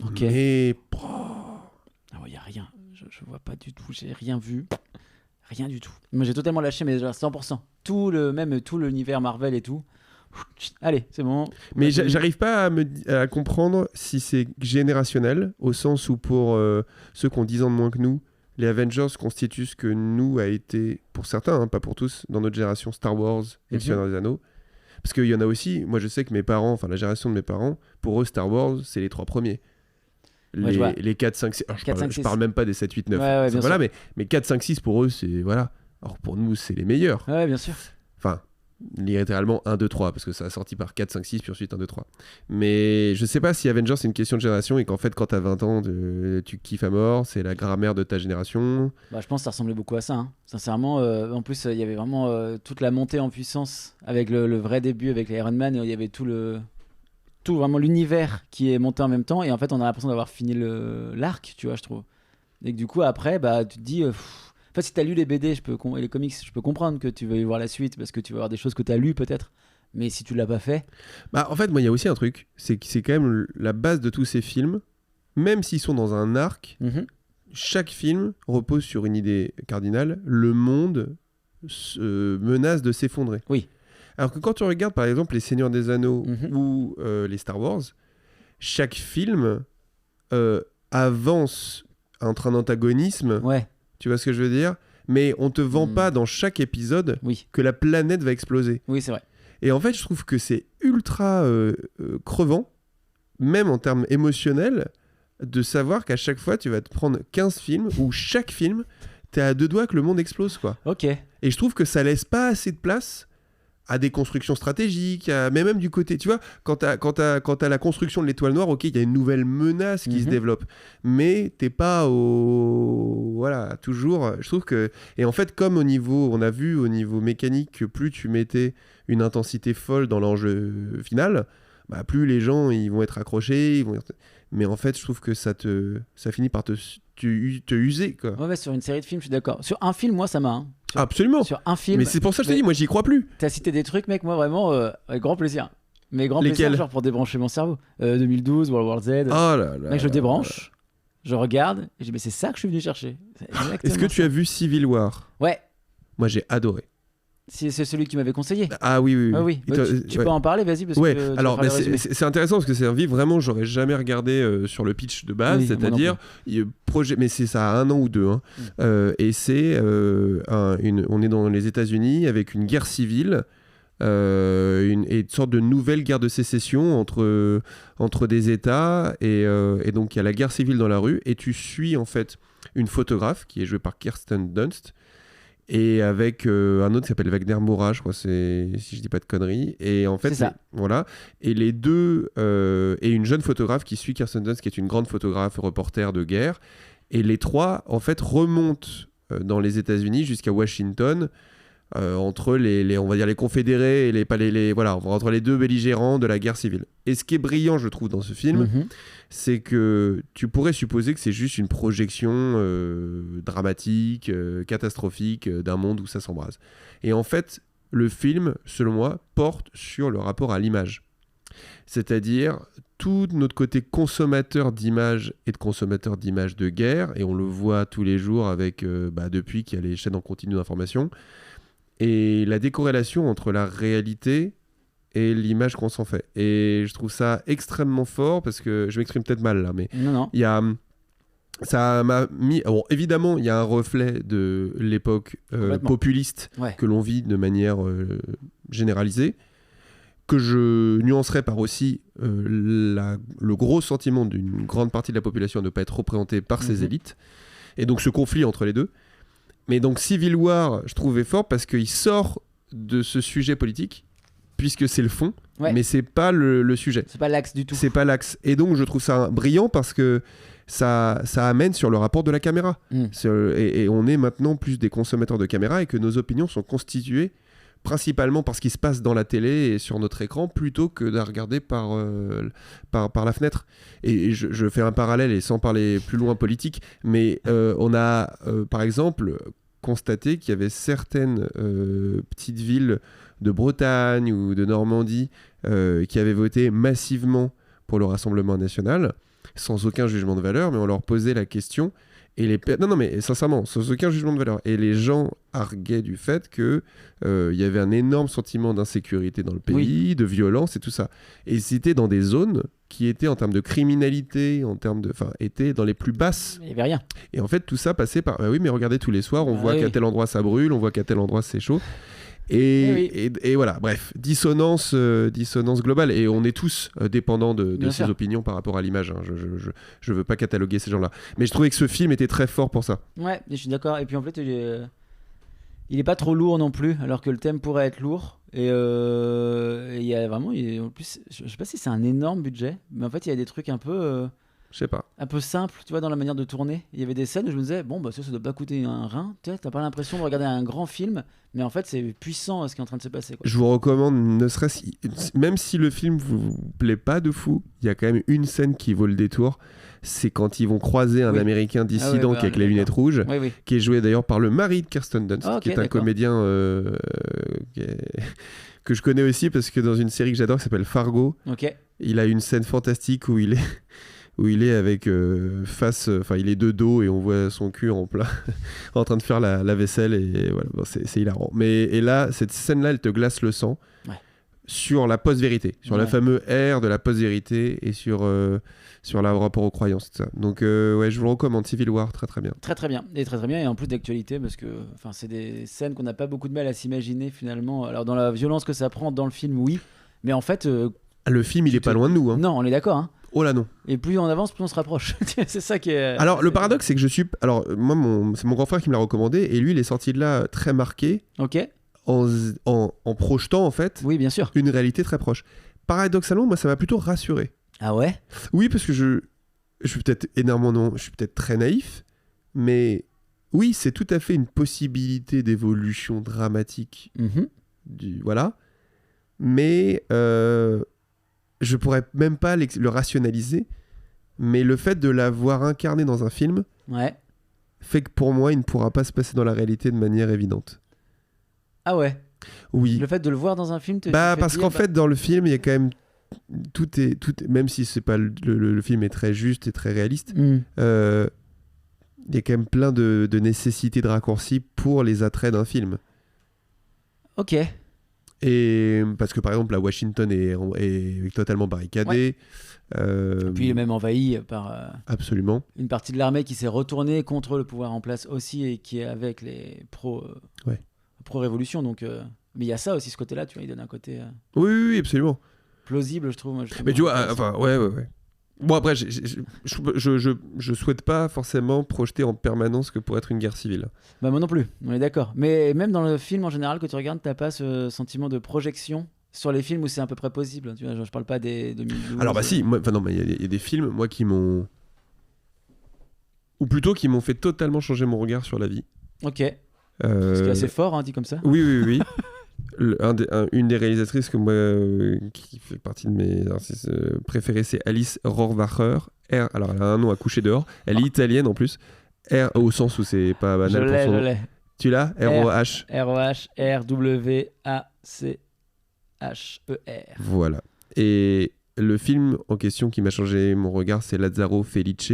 Ok. Mais Ah ouais, y a rien. Je vois pas du tout. J'ai rien vu. Rien du tout. Moi j'ai totalement lâché, mais genre 100%. Tout l'univers Marvel et tout. Allez, c'est bon. mais Ouais, j'arrive pas à comprendre si c'est générationnel, au sens où pour ceux qui ont 10 ans de moins que nous, les Avengers constituent ce que nous a été, pour certains, hein, pas pour tous, dans notre génération, Star Wars et Le Seigneur des Anneaux. Parce qu'il y en a aussi, moi je sais que mes parents, enfin la génération de mes parents, pour eux Star Wars, c'est les 3 premiers. les 4, 5, 6. Alors, 4, 5, je parle même pas des 7, 8, 9. Ouais, bien voilà, sûr. mais 4, 5, 6 pour eux, c'est. Voilà. Alors pour nous, c'est les meilleurs. Ouais, bien sûr. Enfin, littéralement 1, 2, 3, parce que ça a sorti par 4, 5, 6, puis ensuite 1, 2, 3. Mais je sais pas si Avengers c'est une question de génération et qu'en fait, quand t'as 20 ans, tu kiffes à mort, c'est la grammaire de ta génération. Bah, je pense que ça ressemblait beaucoup à ça, hein. Sincèrement, en plus, il y avait vraiment toute la montée en puissance avec le vrai début, avec les Iron Man. Il y avait tout vraiment l'univers qui est monté en même temps. Et en fait, on a l'impression d'avoir fini l'arc, tu vois, je trouve. Et que du coup, après, bah, tu te dis. En fait, si t'as lu les BD et les comics, je peux comprendre que tu veuilles voir la suite parce que tu vas voir des choses que t'as lues peut-être. Mais si tu l'as pas fait. Bah, en fait, moi, il y a aussi un truc, c'est que c'est quand même la base de tous ces films, même s'ils sont dans un arc. Chaque film repose sur une idée cardinale. Le monde menace de s'effondrer. Oui. Alors que quand tu regardes par exemple Les Seigneurs des Anneaux ou les Star Wars, chaque film avance entre un antagonisme. Ouais. Tu vois ce que je veux dire ? Mais on te vend pas dans chaque épisode que la planète va exploser. Oui, c'est vrai. Et en fait, je trouve que c'est ultra crevant, même en termes émotionnels, de savoir qu'à chaque fois, tu vas te prendre 15 films où chaque film, t'es à deux doigts que le monde explose, quoi. Ok. Et je trouve que ça laisse pas assez de place à des constructions stratégiques, mais même du côté, tu vois, quand t'as la construction de l'étoile noire, ok, il y a une nouvelle menace qui se développe, mais t'es pas voilà, toujours, je trouve que, et en fait, comme on a vu au niveau mécanique que plus tu mettais une intensité folle dans l'enjeu final, bah, plus les gens, ils vont être accrochés, mais en fait, je trouve que ça finit par te user, quoi. Ouais, sur une série de films, je suis d'accord. Sur un film, moi, ça m'a. Hein. Absolument. Sur un film. Mais c'est pour ça que je te dis, moi, j'y crois plus. T'as cité des trucs, mec, moi, vraiment, avec grand plaisir. Mais grand Lesquels ? plaisir, genre pour débrancher mon cerveau. 2012, World War Z. Oh là là. Mec, je le débranche, je regarde, et je dis, mais c'est ça que je suis venu chercher. Est-ce que tu as vu Civil War ? Ouais. Moi, j'ai adoré. C'est celui que tu m'avais conseillé. Ah oui, oui. Ah, oui. Tu peux en parler, vas-y. Parce que alors c'est intéressant parce que c'est un livre vraiment, j'aurais jamais regardé sur le pitch de base, c'est-à-dire, mais c'est ça a 1 an ou 2. Hein. Et c'est, on est dans les États-Unis avec une guerre civile. Une sorte de nouvelle guerre de sécession entre des États et donc il y a la guerre civile dans la rue et tu suis en fait une photographe qui est jouée par Kirsten Dunst et avec un autre qui s'appelle Wagner Moura, je crois, si je dis pas de conneries, et en fait voilà, et les deux et une jeune photographe qui suit Kirsten Dunst qui est une grande photographe reporter de guerre, et les trois en fait remontent dans les États-Unis jusqu'à Washington. Entre on va dire les confédérés et voilà, entre les deux belligérants de la guerre civile. Et ce qui est brillant, je trouve, dans ce film, c'est que tu pourrais supposer que c'est juste une projection dramatique, catastrophique d'un monde où ça s'embrase. Et en fait, le film, selon moi, porte sur le rapport à l'image. C'est-à-dire tout notre côté consommateur d'images et de consommateur d'images de guerre, et on le voit tous les jours avec, depuis qu'il y a les chaînes en continu d'information, et la décorrélation entre la réalité et l'image qu'on s'en fait. Et je trouve ça extrêmement fort parce que je m'exprime peut-être mal là, mais il y a ça m'a mis. Bon, évidemment, il y a un reflet de l'époque populiste que l'on vit de manière généralisée, que je nuancerais par aussi le gros sentiment d'une grande partie de la population de ne pas être représentée par ces élites, et donc ce conflit entre les deux. Mais donc Civil War, je trouvais fort parce qu'il sort de ce sujet politique, puisque c'est le fond, mais c'est pas le sujet. C'est pas l'axe du tout. C'est pas l'axe. Et donc je trouve ça brillant parce que ça amène sur le rapport de la caméra. Et on est maintenant plus des consommateurs de caméra et que nos opinions sont constituées principalement par ce qui se passe dans la télé et sur notre écran plutôt que de regarder par la fenêtre. Et je fais un parallèle et sans parler plus loin politique, mais on a par exemple constaté qu'il y avait certaines petites villes de Bretagne ou de Normandie qui avaient voté massivement pour le Rassemblement national, sans aucun jugement de valeur, mais on leur posait la question. Non, mais sincèrement, sans aucun jugement de valeur. Et les gens arguaient du fait qu'il y avait un énorme sentiment d'insécurité dans le pays, de violence et tout ça. Et c'était dans des zones qui étaient, en termes de criminalité, étaient dans les plus basses. Il n'y avait rien. Et en fait, tout ça passait par... oui, mais regardez, tous les soirs, on voit qu'à tel endroit ça brûle, on voit qu'à tel endroit c'est chaud. Et voilà, bref, dissonance globale. Et on est tous dépendants de ses opinions par rapport à l'image. Hein. Je veux pas cataloguer ces gens-là. Mais je trouvais que ce film était très fort pour ça. Ouais, je suis d'accord. Et puis en fait, il est pas trop lourd non plus, alors que le thème pourrait être lourd. Et il y a vraiment, en plus, je sais pas si c'est un énorme budget, mais en fait, il y a des trucs un peu. Je sais pas. Un peu simple, tu vois, dans la manière de tourner. Il y avait des scènes où je me disais, bon, bah ça doit pas coûter un rein. Tu vois, t'as pas l'impression de regarder un grand film, mais en fait, c'est puissant ce qui est en train de se passer. Quoi. Je vous recommande, ne serait-ce même si le film vous plaît pas de fou, il y a quand même une scène qui vaut le détour. C'est quand ils vont croiser un Américain dissident qui est avec les lunettes rouges, qui est joué d'ailleurs par le mari de Kirsten Dunst, qui est un comédien que je connais aussi parce que dans une série que j'adore qui s'appelle Fargo, il a une scène fantastique où il est avec il est de dos et on voit son cul en plat en train de faire la vaisselle et voilà, bon, c'est hilarant. Et là, cette scène-là, elle te glace le sang sur la post-vérité, sur la fameuse ère de la post-vérité et sur le rapport aux croyances, tout ça. Donc je vous recommande Civil War, très très bien. Très très bien, et très très bien, et en plus d'actualité parce que c'est des scènes qu'on n'a pas beaucoup de mal à s'imaginer finalement. Alors dans la violence que ça prend dans le film, oui, mais en fait... le film, il est pas loin de nous. Hein. Non, on est d'accord, hein. Oh là non. Et plus on avance, plus on se rapproche. C'est ça qui est... Alors le paradoxe, c'est que moi, c'est mon grand frère qui me l'a recommandé, et lui, il est sorti de là très marqué. Ok. En projetant en fait bien sûr. une réalité très proche. Paradoxalement, moi ça m'a plutôt rassuré. Ah ouais? Oui, parce que je suis peut-être je suis peut-être très naïf, mais oui, c'est tout à fait une possibilité d'évolution dramatique voilà, mais je pourrais même pas le rationaliser, mais le fait de l'avoir incarné dans un film fait que pour moi il ne pourra pas se passer dans la réalité de manière évidente. Ah ouais. Oui. Le fait de le voir dans un film parce qu'en fait dans le film il y a quand même tout est même si c'est pas le film est très juste et très réaliste, il y a quand même plein de nécessités de raccourcis pour les attraits d'un film. Ok. Et parce que par exemple la Washington est totalement barricadée. Et puis il est même envahi par absolument une partie de l'armée qui s'est retournée contre le pouvoir en place aussi et qui est avec les pro-révolution. Donc, mais il y a ça aussi, ce côté-là, tu vois, il donne un côté oui, absolument plausible, je trouve. Mais tu vois, ouais. Bon après, je souhaite pas forcément projeter en permanence que pour être une guerre civile. Bah moi non plus, on est d'accord. Mais même dans le film en général que tu regardes, t'as pas ce sentiment de projection sur les films où c'est à peu près possible. Tu vois, genre, je parle pas des 2012. Alors bah si, mais il y a des films moi qui m'ont, ou plutôt qui m'ont fait totalement changer mon regard sur la vie. Ok. Ce qui est assez fort, hein, dit comme ça. Oui. Une des réalisatrices que moi, qui fait partie de mes artistes préférés, c'est Alice Rohrwacher. Alors elle a un nom à coucher dehors. Elle est italienne en plus. Au sens où c'est pas banal pour son nom. Je l'ai. Tu l'as? R-O-H. R-O-H-R-W-A-C-H-E-R. Voilà. Et le film en question qui m'a changé mon regard, c'est Lazzaro Felice,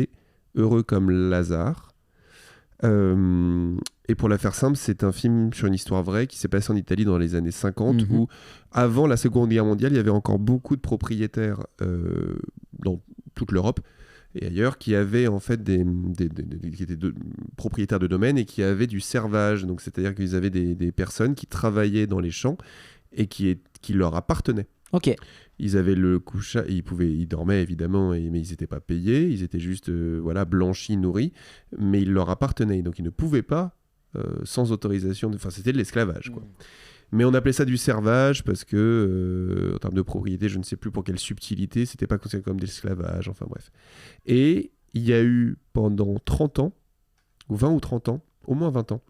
Heureux comme Lazare. Et pour la faire simple, c'est un film sur une histoire vraie qui s'est passé en Italie dans les années 50, où avant la Seconde Guerre mondiale, il y avait encore beaucoup de propriétaires dans toute l'Europe et ailleurs qui avaient en fait qui étaient propriétaires de domaines et qui avaient du servage, donc c'est-à-dire qu'ils avaient des personnes qui travaillaient dans les champs et qui leur appartenaient. Ok. Ils avaient le couchage, ils dormaient évidemment, mais ils n'étaient pas payés, ils étaient juste blanchis, nourris, mais ils leur appartenaient, donc ils ne pouvaient pas, sans autorisation, c'était de l'esclavage, quoi. Mais on appelait ça du servage parce que, en termes de propriété, je ne sais plus pour quelle subtilité, c'était pas considéré comme de l'esclavage, enfin bref. Et il y a eu pendant 30 ans, ou 20 ou 30 ans, au moins 20 ans,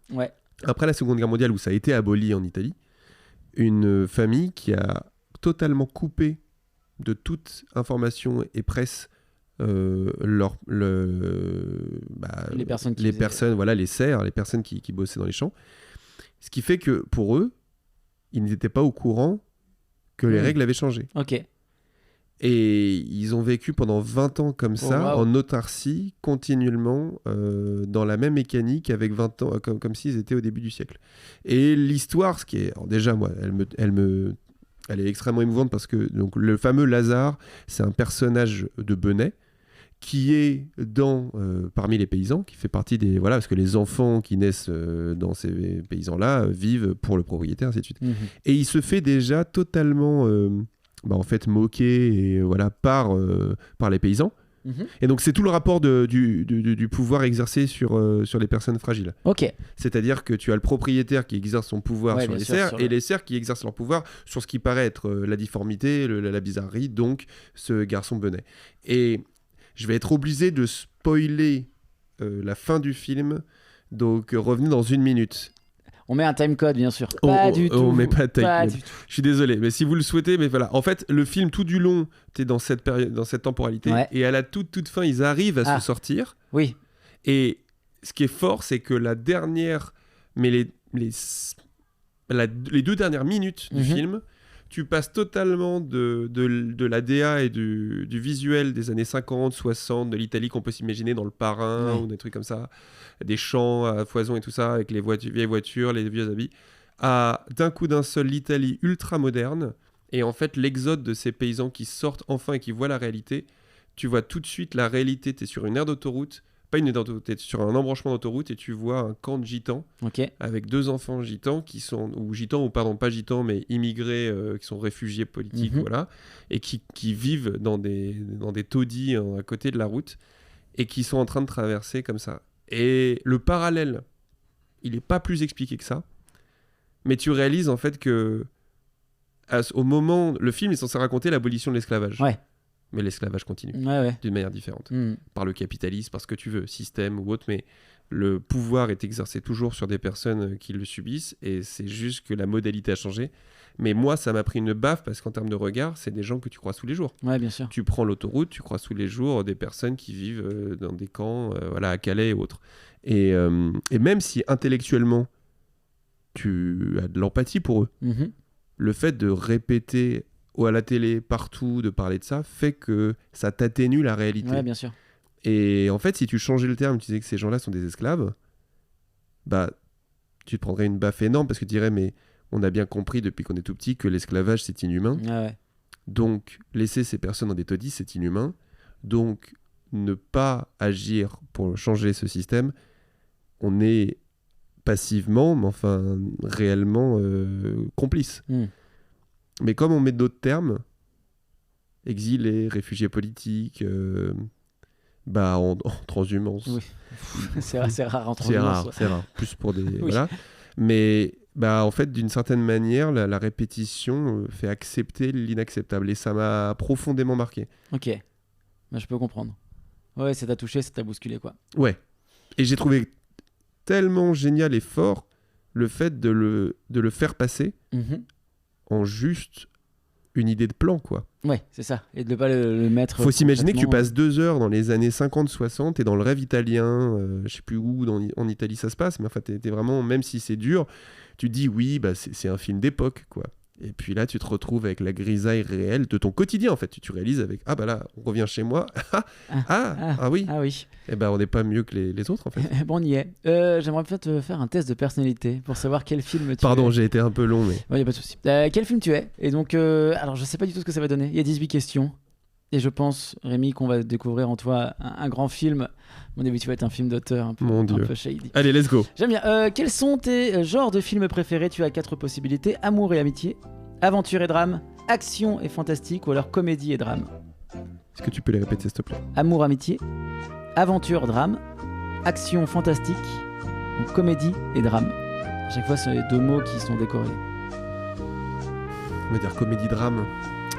après la Seconde Guerre mondiale où ça a été aboli en Italie, une famille qui a totalement coupé de toute information et presse les personnes, les serfs, les personnes qui bossaient dans les champs. Ce qui fait que pour eux, ils n'étaient pas au courant que les règles avaient changé. Ok. Et ils ont vécu pendant 20 ans comme ça, en autarcie, continuellement, dans la même mécanique, avec 20 ans, comme s'ils étaient au début du siècle. Et l'histoire, ce qui est... Alors déjà, moi, elle est extrêmement émouvante parce que donc, le fameux Lazare, c'est un personnage de Benet qui est parmi les paysans, qui fait partie des... Voilà, parce que les enfants qui naissent dans ces paysans-là vivent pour le propriétaire, ainsi de suite. Et il se fait déjà totalement, en fait, moquer et, voilà, par les paysans. Et donc c'est tout le rapport du pouvoir exercé sur les personnes fragiles. Ok. C'est-à-dire que tu as le propriétaire qui exerce son pouvoir sur les serfs et les serfs qui exercent leur pouvoir sur ce qui paraît être la difformité, la bizarrerie, donc ce garçon Benet. Et je vais être obligé de spoiler la fin du film, donc revenez dans 1 minute. On met un timecode, bien sûr. Pas du tout. On met pas de timecode. Du tout. Je suis désolé, mais si vous le souhaitez, mais voilà. En fait, le film, tout du long, t'es dans cette période, dans cette temporalité, et à la toute fin, ils arrivent à se sortir. Oui. Et ce qui est fort, c'est que la dernière, mais les 2 dernières minutes du film, tu passes totalement de la DA et du visuel des années 50, 60, de l'Italie qu'on peut s'imaginer dans Le Parrain ou des trucs comme ça, des champs à foison et tout ça, avec les vieilles voitures, les vieux habits, à d'un coup d'un seul l'Italie ultra moderne. Et en fait, l'exode de ces paysans qui sortent enfin et qui voient la réalité, tu vois tout de suite la réalité, tu es sur une aire d'autoroute, pas une aire d'autoroute, tu es sur un embranchement d'autoroute et tu vois un camp de gitans avec 2 enfants gitans qui sont, pas gitans, mais immigrés qui sont réfugiés politiques, voilà, et qui vivent dans des taudis à côté de la route et qui sont en train de traverser comme ça. Et le parallèle, il n'est pas plus expliqué que ça, mais tu réalises en fait que au moment, le film est censé raconter l'abolition de l'esclavage. Ouais. Mais l'esclavage continue d'une manière différente. Par le capitalisme, par ce que tu veux, système ou autre, mais le pouvoir est exercé toujours sur des personnes qui le subissent, et c'est juste que la modalité a changé. Mais moi, ça m'a pris une baffe, parce qu'en termes de regard, c'est des gens que tu croises tous les jours. Ouais, bien sûr. Tu prends l'autoroute, tu croises tous les jours des personnes qui vivent dans des camps, à Calais et autres. Et même si intellectuellement, tu as de l'empathie pour eux, le fait de répéter ou à la télé, partout, de parler de ça, fait que ça t'atténue la réalité. Ouais, bien sûr. Et en fait, si tu changeais le terme, tu disais que ces gens-là sont des esclaves, tu te prendrais une baffe énorme, parce que tu dirais, mais on a bien compris depuis qu'on est tout petit que l'esclavage, c'est inhumain. Donc, laisser ces personnes dans des taudis, c'est inhumain. Donc, ne pas agir pour changer ce système, on est passivement, mais enfin réellement complice. Mais comme on met d'autres termes, exilés, réfugiés politiques, en transhumance. Oui. c'est rare en transhumance. C'est rare. Plus pour des... Voilà. Mais en fait, d'une certaine manière, la répétition fait accepter l'inacceptable. Et ça m'a profondément marqué. Ok. Je peux comprendre. Ouais, ça t'a touché, ça t'a bousculé, quoi. Ouais. Et j'ai trouvé tellement génial et fort le fait de le faire passer en juste une idée de plan, quoi. Ouais, c'est ça. Et de ne pas le mettre... Faut s'imaginer que tu passes 2 heures dans les années 50-60 et dans le rêve italien, je sais plus où en Italie ça se passe, mais enfin t'es vraiment, même si c'est dur, tu te dis oui, c'est un film d'époque, quoi. Et puis là, tu te retrouves avec la grisaille réelle de ton quotidien, en fait. Tu réalises avec, là, on revient chez moi. Oui. Ah oui. Et on n'est pas mieux que les autres, en fait. Bon, on y est. J'aimerais peut-être te faire un test de personnalité pour savoir quel film tu es. Pardon, j'ai été un peu long, mais... Il n'y a pas de souci. Quel film tu es? Et donc, alors, je sais pas du tout ce que ça va donner. Il y a 18 questions. Et je pense, Rémi, qu'on va découvrir en toi un grand film. À mon avis, tu vas être un film d'auteur un peu shady. Allez, let's go. J'aime bien. Quels sont tes genres de films préférés? Tu as 4 possibilités. Amour et amitié, aventure et drame, action et fantastique, ou alors comédie et drame. Est-ce que tu peux les répéter, s'il te plaît? Amour, amitié, aventure, drame, action, fantastique, ou comédie et drame. À chaque fois, c'est 2 mots qui sont décorés. On va dire comédie-drame.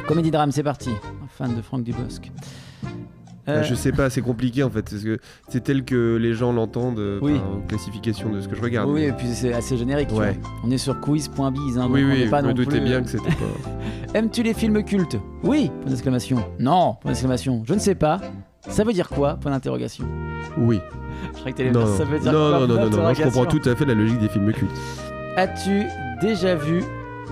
Comédie-drame, c'est parti. Fan de Franck Dubosc. Je sais pas, c'est compliqué en fait, parce que c'est tel que les gens l'entendent en classification de ce que je regarde. Oui, et puis c'est assez générique. Ouais. On est sur quiz.biz, hein, oui, donc on n'est pas je non me doutais plus... bien que c'était pas... Aimes-tu les films cultes? Oui, point d'exclamation. Non, point d'exclamation. Je ne sais pas. Ça veut dire quoi? Point d'interrogation. Oui. Je crois que t'allais dire ça veut dire quoi? Non, je comprends tout à fait la logique des films cultes. As-tu déjà vu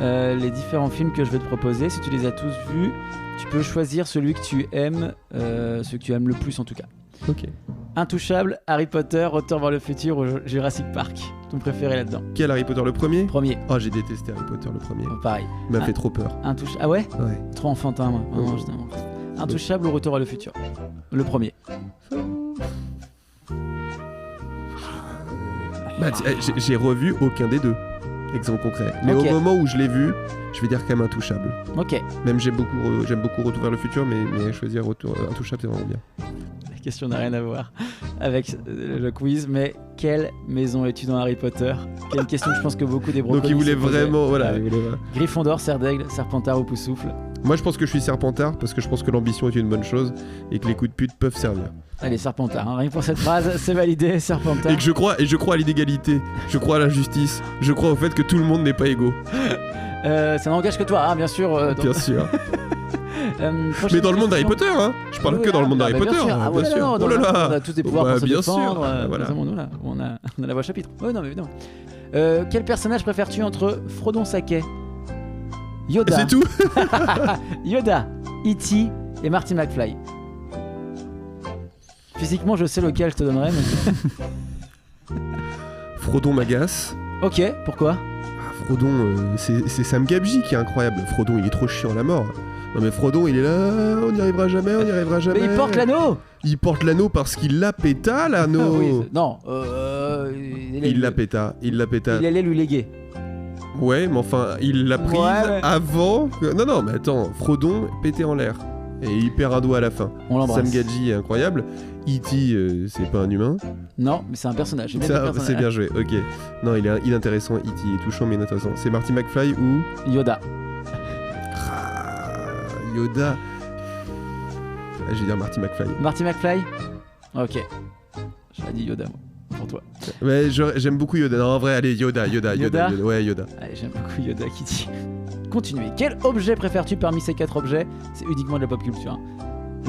les différents films que je vais te proposer? Si tu les as tous vus, tu peux choisir celui que tu aimes, celui que tu aimes le plus en tout cas. Ok. Intouchable, Harry Potter, Retour vers le futur ou Jurassic Park. Ton préféré là-dedans? Quel Harry Potter, le premier? Premier. Oh, j'ai détesté Harry Potter le premier. Pareil. Il m'a fait trop peur. Ah ouais? Ouais. Trop enfantin, moi. Oh. Intouchable ou Retour à le futur? Le premier. Bah, j'ai revu aucun des deux. Exemple concret. Mais Ok. au moment où je l'ai vu, je vais dire quand même Intouchable. Ok. Même j'aime beaucoup Retour vers le futur, mais choisir Intouchable, c'est vraiment bien. La question n'a rien à voir avec le quiz, mais quelle maison es-tu dans Harry Potter? Quelle question que je pense que beaucoup des brocolis Donc il voulait se posaient. vraiment, voilà. Ouais. il voulait- Gryffondor, Serre d'Aigle, Serpentard ou Poussoufle? Moi, je pense que je suis Serpentard parce que je pense que l'ambition est une bonne chose et que les coups de pute peuvent servir. Allez, Serpentard, hein. Rien que pour cette phrase, c'est validé, Serpentard. Et je crois à l'inégalité, je crois à la justice, je crois au fait que tout le monde n'est pas égaux. Ça n'engage que toi, hein, bien sûr. Bien sûr. Prochaine Mais dans le monde d'Harry question. Potter, hein. Je parle Oui, que dans le monde bah, d'Harry bien Potter. sûr. Ah, bien ouais, sûr. non, Oh dans là le monde, là. on a tous des pouvoirs Bah, pour se bien défendre. sûr. Voilà. Dans ce monde-là, on a la voix chapitre. Oui, non, mais évidemment. Quel personnage préfères-tu entre Frodon Saquet, Yoda, C'est tout. Yoda, E.T. et Marty McFly? Physiquement, je sais lequel je te donnerais, mais... Frodon m'agace. Ok, pourquoi? Ah, Frodon, c'est Sam Gamgee qui est incroyable. Frodon, il est trop chiant à la mort. Non mais Frodon, il est là, on n'y arrivera jamais, on n'y arrivera jamais. Mais il porte l'anneau. Il porte l'anneau parce qu'il l'a péta, l'anneau. Oui, non, Il l'a péta, il l'a péta. Il allait lui léguer. Ouais, mais enfin, il l'a prise Ouais. avant. Non, mais attends, Frodon pété en l'air. Et il perd un doigt à la fin. On l'embrasse. Sam Gamgee est incroyable. E.T., c'est pas un humain. Non, mais c'est un personnage. J'aime bien le personnage. C'est bien joué, ok. Non, il est inintéressant, E.T. Il est touchant mais inintéressant. C'est Marty McFly ou Yoda. Yoda. Ah, je vais dire Marty McFly. Marty McFly. Ok. J'aurais dit Yoda, moi, pour toi. Ouais, j'aime beaucoup Yoda. Non, en vrai, allez, Yoda. Ouais, Yoda. Allez, j'aime beaucoup Yoda qui dit. Continuez. Quel objet préfères-tu parmi ces 4 objets? C'est uniquement de la pop culture. Hein.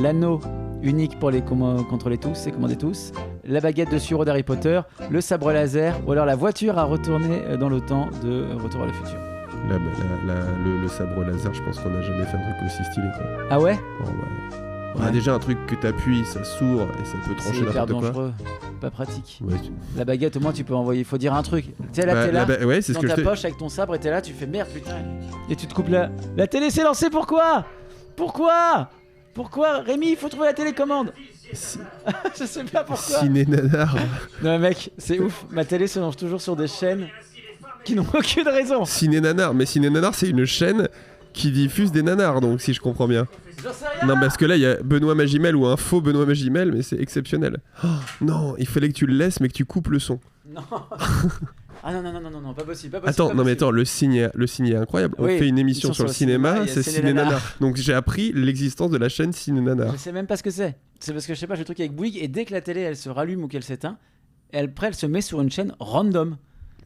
L'anneau unique pour les contrôler tous, c'est commander tous. La baguette de sureau d'Harry Potter. Le sabre laser. Ou alors la voiture à retourner dans le temps de Retour à le futur. Le sabre laser, je pense qu'on n'a jamais fait un truc aussi stylé, quoi. Ah ouais? Oh, ouais. On a Ouais. déjà un truc que t'appuies, ça s'ouvre et ça peut C'est trancher hyper n'importe quoi. dangereux. Pas pratique. Ouais, La baguette, au moins, tu peux envoyer. Faut dire un truc. Tu sais, là, Bah, t'es là. ouais, c'est ce Dans que je ta t'ai. poche avec ton sabre et t'es là, tu fais merde putain et tu te coupes la télé s'est lancée, pourquoi Rémi, il faut trouver la télécommande. Je sais pas pourquoi. Ciné nanar. Non mais mec, c'est ouf, ma télé se lance toujours sur des chaînes qui n'ont aucune raison. Ciné nanar, mais Ciné nanar, c'est une chaîne qui diffuse des nanars, donc si je comprends bien. J'en sais rien. Non, parce que là, il y a Benoît Magimel ou un faux Benoît Magimel, mais c'est exceptionnel. Oh, non, il fallait que tu le laisses, mais que tu coupes le son. Non. Ah non, pas possible, pas possible. Attends, pas non mais possible. attends, le signe est incroyable. Oui, On fait une émission sur le cinéma, il y a c'est Ciné Ciné Nanar. Nanar. Donc j'ai appris l'existence de la chaîne Ciné Nanar. Je sais même pas ce que c'est. C'est parce que je sais pas, j'ai le truc avec Bouygues et dès que la télé elle se rallume ou qu'elle s'éteint, elle se met sur une chaîne random.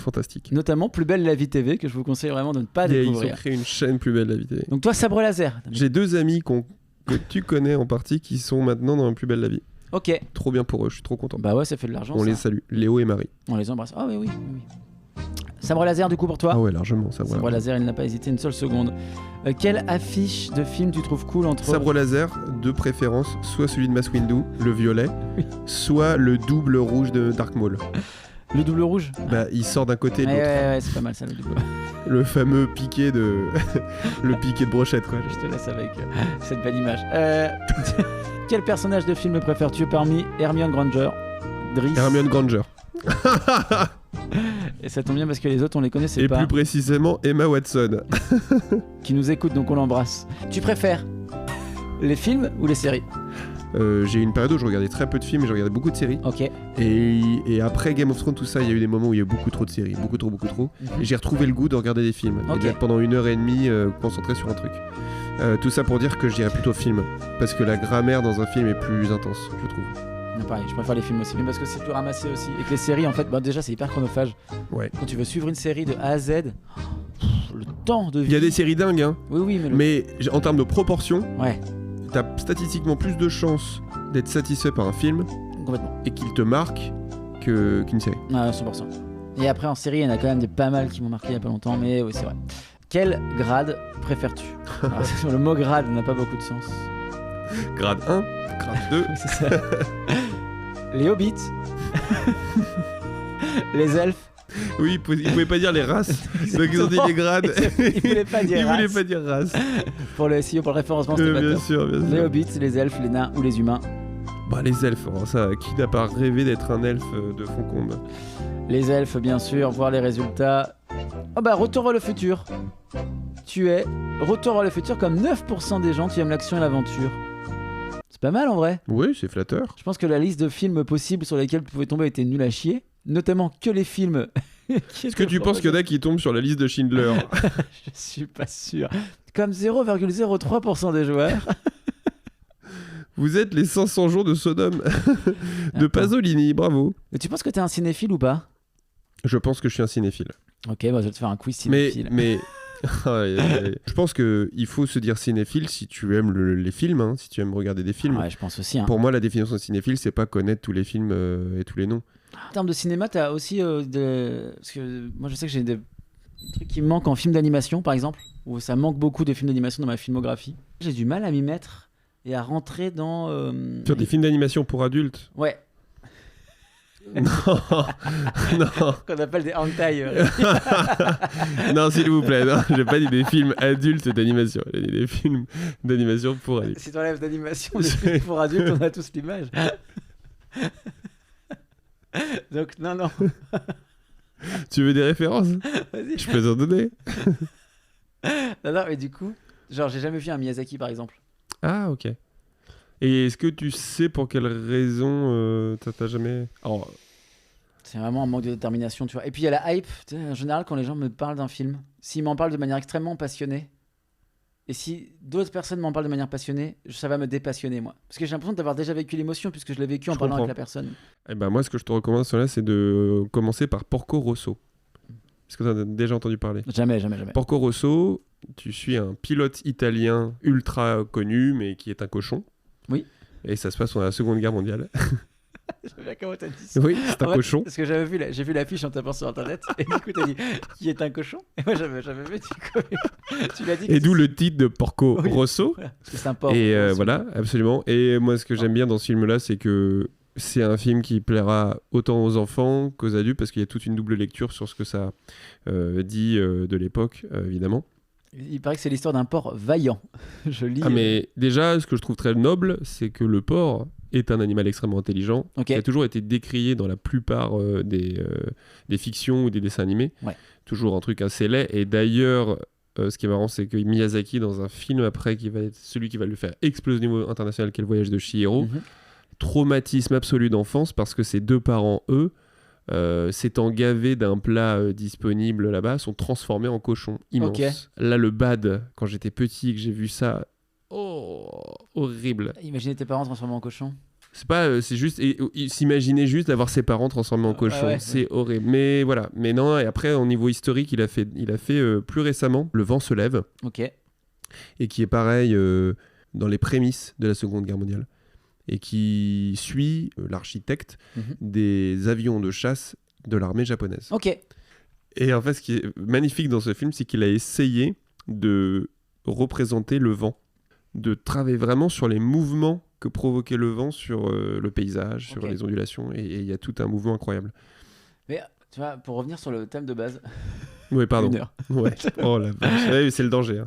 Fantastique. Notamment Plus belle la vie TV que je vous conseille vraiment de ne pas Ils ont découvrir. créé une chaîne plus belle la vie. Donc toi sabre laser. J'ai 2 amis que tu connais en partie qui sont maintenant dans Plus belle la vie. Ok. Trop bien pour eux, je suis trop content. Bah ouais, ça fait de l'argent. On ça. les salue, Léo et Marie. On les embrasse. Ah oui, oui, oui. Sabre laser du coup pour toi. Ah ouais, largement, ça Sabre voilà. laser, il n'a pas hésité une seule seconde. Quelle affiche de film tu trouves cool entre Sabre laser, de préférence, soit celui de Mace Windu, le violet, Oui. soit le double rouge de Dark Maul. le double rouge? Bah, il sort d'un côté et de Ouais, l'autre. ouais, c'est pas mal ça le double. Le fameux piqué de le piqué de brochette quoi. Je te laisse avec cette belle image. Quel personnage de film préfères-tu parmi Hermione Granger, Driss Hermione Granger. Et ça tombe bien parce que les autres on les connaissait Et pas. plus précisément Emma Watson. Qui nous écoute donc on l'embrasse. Tu préfères les films ou les séries? J'ai eu une période où je regardais très peu de films et je regardais beaucoup de séries. Ok. Et après Game of Thrones, tout ça, il y a eu des moments où il y a eu beaucoup trop de séries. Beaucoup trop. Mhm. Et j'ai retrouvé le goût de regarder des films. Ok. Et d'être pendant 1h30 concentré sur un truc. Tout ça pour dire que je dirais plutôt film. Parce que la grammaire dans un film est plus intense, je trouve. Non, pareil, je préfère les films aussi, mais parce que c'est plus ramassé aussi. Et que les séries, en fait, bah, déjà, c'est hyper chronophage. Ouais. Quand tu veux suivre une série de A à Z, le temps de vie. Il y a des séries dingues, hein. Oui, oui, mais. Mais en termes de proportion, Ouais, t'as statistiquement plus de chances d'être satisfait par un film complètement. et qu'il te marque qu'une série. Ah, 100%. Et après, en série, il y en a quand même des pas mal qui m'ont marqué il y a pas longtemps, mais oui, c'est vrai. Quel grade préfères-tu? Alors, le mot grade n'a pas beaucoup de sens. Grade 1, grade 2. Oui, c'est ça. Les hobbits, les elfes Oui, ils pouvaient pas dire les races, donc ils ont dit les grades. Ils voulaient pas dire Ils voulaient race. pas dire race. Pour le SEO, pour le référencement, c'était pas Bien top. sûr, bien Les sûr. hobbits, les elfes, les nains ou les humains. Bah les elfes, hein, ça, qui n'a pas rêvé d'être un elfe de Foncombe? Les elfes, bien sûr, voir les résultats. Oh bah, Retour vers le futur. Tu es Retour vers le futur, comme 9% des gens, tu aimes l'action et l'aventure. C'est pas mal en vrai. Oui, c'est flatteur. Je pense que la liste de films possibles sur lesquels tu pouvais tomber était nulle à chier. Notamment que les films. Est-ce que tu penses qu'il y en a qui tombent sur la liste de Schindler? Je suis pas sûr. Comme 0,03% des joueurs. Vous êtes les 500 jours de Sodome de Attends. Pasolini, bravo. Mais tu penses que t'es un cinéphile ou pas? Je pense que je suis un cinéphile. Ok, bah, je vais te faire un quiz Mais, cinéphile. mais je pense qu'il faut se dire cinéphile si tu aimes les films, hein, si tu aimes regarder des films. Ouais, je pense aussi. Hein. Pour moi, la définition de cinéphile, c'est pas connaître tous les films et tous les noms. En termes de cinéma, t'as aussi parce que moi, je sais que j'ai des trucs qui me manquent en film d'animation, par exemple, où ça manque beaucoup de films d'animation dans ma filmographie. J'ai du mal à m'y mettre et à rentrer dans. Sur des films d'animation pour adultes? Ouais. Non, non, Qu'on appelle des hentai. non, s'il vous plaît, non, j'ai pas dit des films adultes d'animation, j'ai dit des films d'animation pour adultes. Si t'enlèves d'animation des films pour adultes, on a tous l'image. Donc, non. Tu veux des références? Vas-y. Je peux t'en donner. Non, mais du coup, genre, j'ai jamais vu un Miyazaki, par exemple. Ah, ok. Et est-ce que tu sais pour quelle raison t'as jamais... Alors, C'est vraiment un manque de détermination, tu vois. Et puis il y a la hype, tu sais, en général, quand les gens me parlent d'un film, s'ils m'en parlent de manière extrêmement passionnée, et si d'autres personnes m'en parlent de manière passionnée, ça va me dépassionner, moi. Parce que j'ai l'impression d'avoir déjà vécu l'émotion, puisque je l'ai vécu en Je parlant comprends. avec la personne. eh ben moi, ce que je te recommande sur là, c'est de commencer par Porco Rosso. Est-ce que tu as déjà entendu parler? Jamais. Porco Rosso, tu suis un pilote italien ultra connu, mais qui est un cochon. Oui. Et ça se passe pendant la Seconde Guerre mondiale. J'aime bien comment t'as dit ça. Oui, c'est un En fait, cochon. Parce que j'ai vu l'affiche en tapant sur internet, et du coup t'as dit qui est un cochon. Et moi j'avais vu, tu l'as dit. Et d'où le titre de Porco Oui. Rosso. Voilà, parce que c'est un porc. Et aussi. voilà, absolument. Et moi, ce que j'aime bien dans ce film-là, c'est que c'est un film qui plaira autant aux enfants qu'aux adultes, parce qu'il y a toute une double lecture sur ce que ça dit de l'époque, évidemment. Il paraît que c'est l'histoire d'un porc vaillant. Je lis. Ah, mais déjà, ce que je trouve très noble, c'est que le porc est un animal extrêmement intelligent, Ok. qui a toujours été décrié dans la plupart des fictions ou des dessins animés. Ouais. Toujours un truc assez laid. Et d'ailleurs, ce qui est marrant, c'est que Miyazaki, dans un film après, qui va être celui qui va le faire exploser au niveau international, qui est Le Voyage de Chihiro, Mhm. traumatisme absolu d'enfance, parce que ses deux parents, eux, s'étant gavés d'un plat disponible là-bas, sont transformés en cochons immenses. Ok. Là, le bad, quand j'étais petit, que j'ai vu ça, oh, horrible. Imaginez tes parents transformés en cochon. C'est pas, c'est juste, s'imaginer juste d'avoir ses parents transformés en cochons, ouais. c'est horrible. Mais voilà, mais non. Et après, au niveau historique, il a fait plus récemment Le Vent se lève, Ok. et qui est pareil dans les prémices de la Seconde Guerre mondiale, et qui suit l'architecte Mhm. des avions de chasse de l'armée japonaise. Ok. Et en fait, ce qui est magnifique dans ce film, c'est qu'il a essayé de représenter le vent, de travailler vraiment sur les mouvements que provoquait le vent sur le paysage, sur Ok. les ondulations, et il y a tout un mouvement incroyable. Mais tu vois, pour revenir sur le thème de base, Oui, pardon. 1 heure. Ouais. Oh la vache. Ouais, c'est le danger.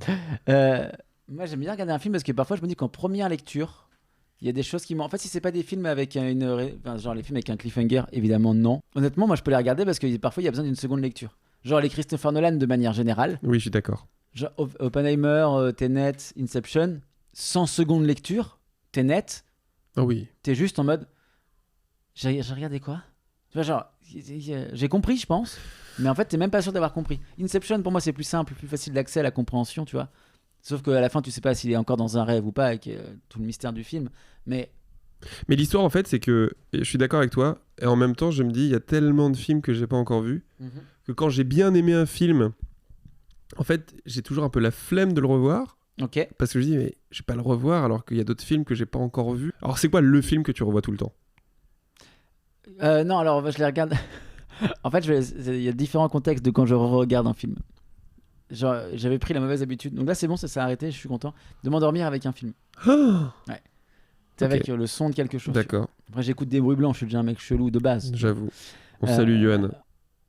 Hein. Moi j'aime bien regarder un film parce que parfois je me dis qu'en première lecture, il y a des choses qui m'ont. En fait, si c'est pas des films avec genre les films avec un cliffhanger, évidemment non. Honnêtement, moi je peux les regarder parce que parfois il y a besoin d'une seconde lecture. Genre les Christopher Nolan de manière générale. Oui, je suis d'accord. Genre Oppenheimer, Tenet, Inception, sans seconde lecture, Tenet, Ah oui. t'es juste en mode. J'ai regardé quoi? Tu vois, genre, j'ai compris, je pense, mais en fait, t'es même pas sûr d'avoir compris. Inception, pour moi, c'est plus simple, plus facile d'accès à la compréhension, tu vois. Sauf qu'à la fin, tu sais pas s'il est encore dans un rêve ou pas, avec tout le mystère du film. Mais Mais l'histoire, en fait, c'est que et je suis d'accord avec toi, et en même temps, je me dis, il y a tellement de films que j'ai pas encore vus, que quand j'ai bien aimé un film, en fait, j'ai toujours un peu la flemme de le revoir, ok. parce que je dis, mais je vais pas le revoir alors qu'il y a d'autres films que j'ai pas encore vus. Alors, c'est quoi le film que tu revois tout le temps? Non, alors je les regarde. En fait, il y a différents contextes de quand je regarde un film. Genre, j'avais pris la mauvaise habitude. Donc là, c'est bon, ça s'est arrêté, je suis content. De m'endormir avec un film. Ah, C'est Ok. avec le son de quelque chose. d'accord, Après, j'écoute des bruits blancs, je suis déjà un mec chelou de base. j'avoue. On Euh, salue Johan.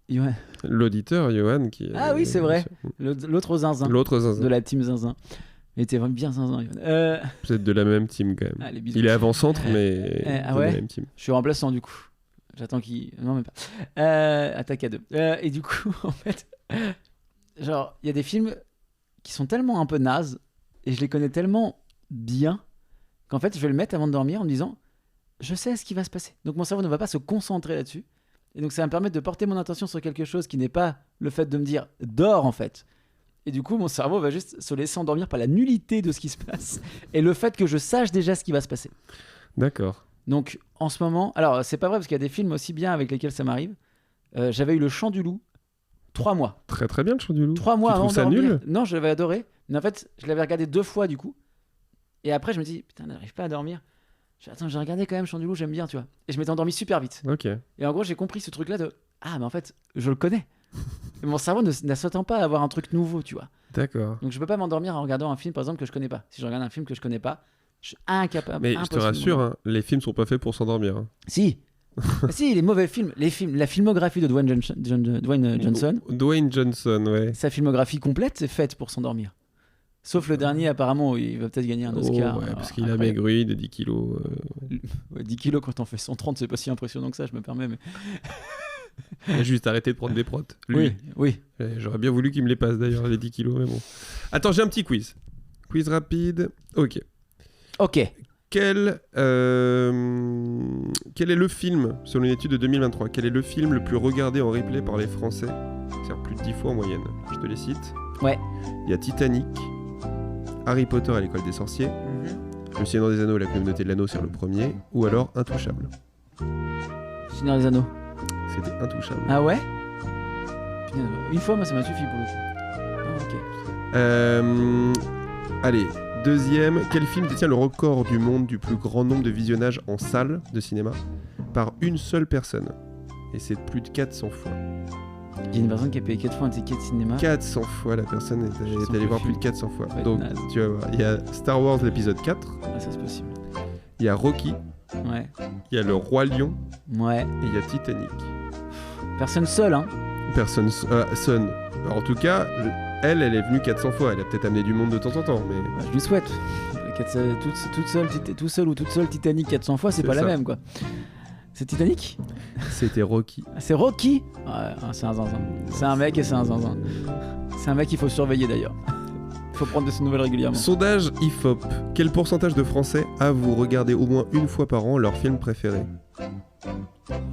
Ouais. L'auditeur, Johan, qui... Ah oui, c'est vrai. L'autre zinzin. L'autre zinzin. De la team zinzin. Il était vraiment bien zinzin. Vous êtes de la même team, quand même. Allez, bisous. Il est avant-centre, mais Ah de ouais la même team. Je suis remplaçant, du coup. J'attends qu'il... Non, même pas. Attaque à 2. Et du coup, en fait... Genre, il y a des films qui sont tellement un peu nazes, et je les connais tellement bien, qu'en fait, je vais le mettre avant de dormir en me disant... Je sais ce qui va se passer. Donc mon cerveau ne va pas se concentrer là-dessus. Et donc ça va me permettre de porter mon attention sur quelque chose qui n'est pas le fait de me dire dors en fait. Et du coup mon cerveau va juste se laisser endormir par la nullité de ce qui se passe et le fait que je sache déjà ce qui va se passer. D'accord. Donc en ce moment, alors c'est pas vrai parce qu'il y a des films aussi bien avec lesquels ça m'arrive. J'avais eu Le Chant du Loup 3 mois. Très très bien, le Chant du Loup. 3 mois tu avant trouves de ça dormir. nul? Non, je l'avais adoré. Mais en fait, je l'avais regardé 2 fois du coup. Et après je me dis putain, j'arrive pas à dormir. Attends, j'ai regardé quand même Chant du Loup, j'aime bien, tu vois. Et je m'étais endormi super vite. Ok. Et en gros, j'ai compris ce truc-là de ah, mais en fait, je le connais. Et mon cerveau ne s'attend pas à avoir un truc nouveau, tu vois. D'accord. Donc je peux pas m'endormir en regardant un film, par exemple, que je connais pas. Si je regarde un film que je connais pas, je suis incapable. Mais je te rassure, hein, les films sont pas faits pour s'endormir. Hein. Si. Si, les mauvais films, la filmographie de Dwayne Johnson, Dwayne Johnson, ouais. sa filmographie complète, c'est faite pour s'endormir. Sauf le dernier, apparemment, où il va peut-être gagner un Oscar. Ouais, parce qu'il a maigri de 10 kilos. Ouais, 10 kilos quand on fait 130, c'est pas si impressionnant que ça, je me permets. Mais... Il a juste arrêté de prendre des protes. Lui. Oui. J'aurais bien voulu qu'il me les passe d'ailleurs, les 10 kilos, mais bon. Attends, j'ai un petit quiz. Quiz rapide. Ok. Quel est le film, selon une étude de 2023, quel est le film le plus regardé en replay par les Français? C'est-à-dire plus de 10 fois en moyenne. Je te les cite. Ouais. Il y a Titanic, Harry Potter à l'école des sorciers, Le Seigneur des Anneaux et la communauté de l'anneau, c'est le premier, ou alors Intouchable. Seigneur des Anneaux. C'était Intouchable. Ah ouais? Une fois, moi, ça m'a suffi pour le coup. Allez, deuxième. Quel film détient le record du monde du plus grand nombre de visionnages en salle de cinéma par une seule personne? Et c'est plus de 400 fois. Il y a une personne qui a payé 4 fois un ticket de cinéma. 400 fois, la personne est allée voir plus de 400 fois. Donc, naze. tu vas voir, il y a Star Wars l'épisode 4. Ah, ça c'est possible. Il y a Rocky. Ouais. Il y a Le Roi Lion. Ouais. Et il y a Titanic. Personne seule, hein. Personne seule. Alors, en tout cas, elle est venue 400 fois. Elle a peut-être amené du monde de temps en temps, mais... Bah, je lui souhaite. Tout seul ou toute seule Titanic 400 fois, c'est pas la même, quoi. C'est Titanic? C'était Rocky. C'est Rocky? Ouais, c'est un zinzin. C'est un mec et c'est un zinzin. C'est un mec qu'il faut surveiller d'ailleurs. Il faut prendre de ses nouvelles régulièrement. Sondage IFOP. Quel pourcentage de Français avouent regarder au moins une fois par an leur film préféré?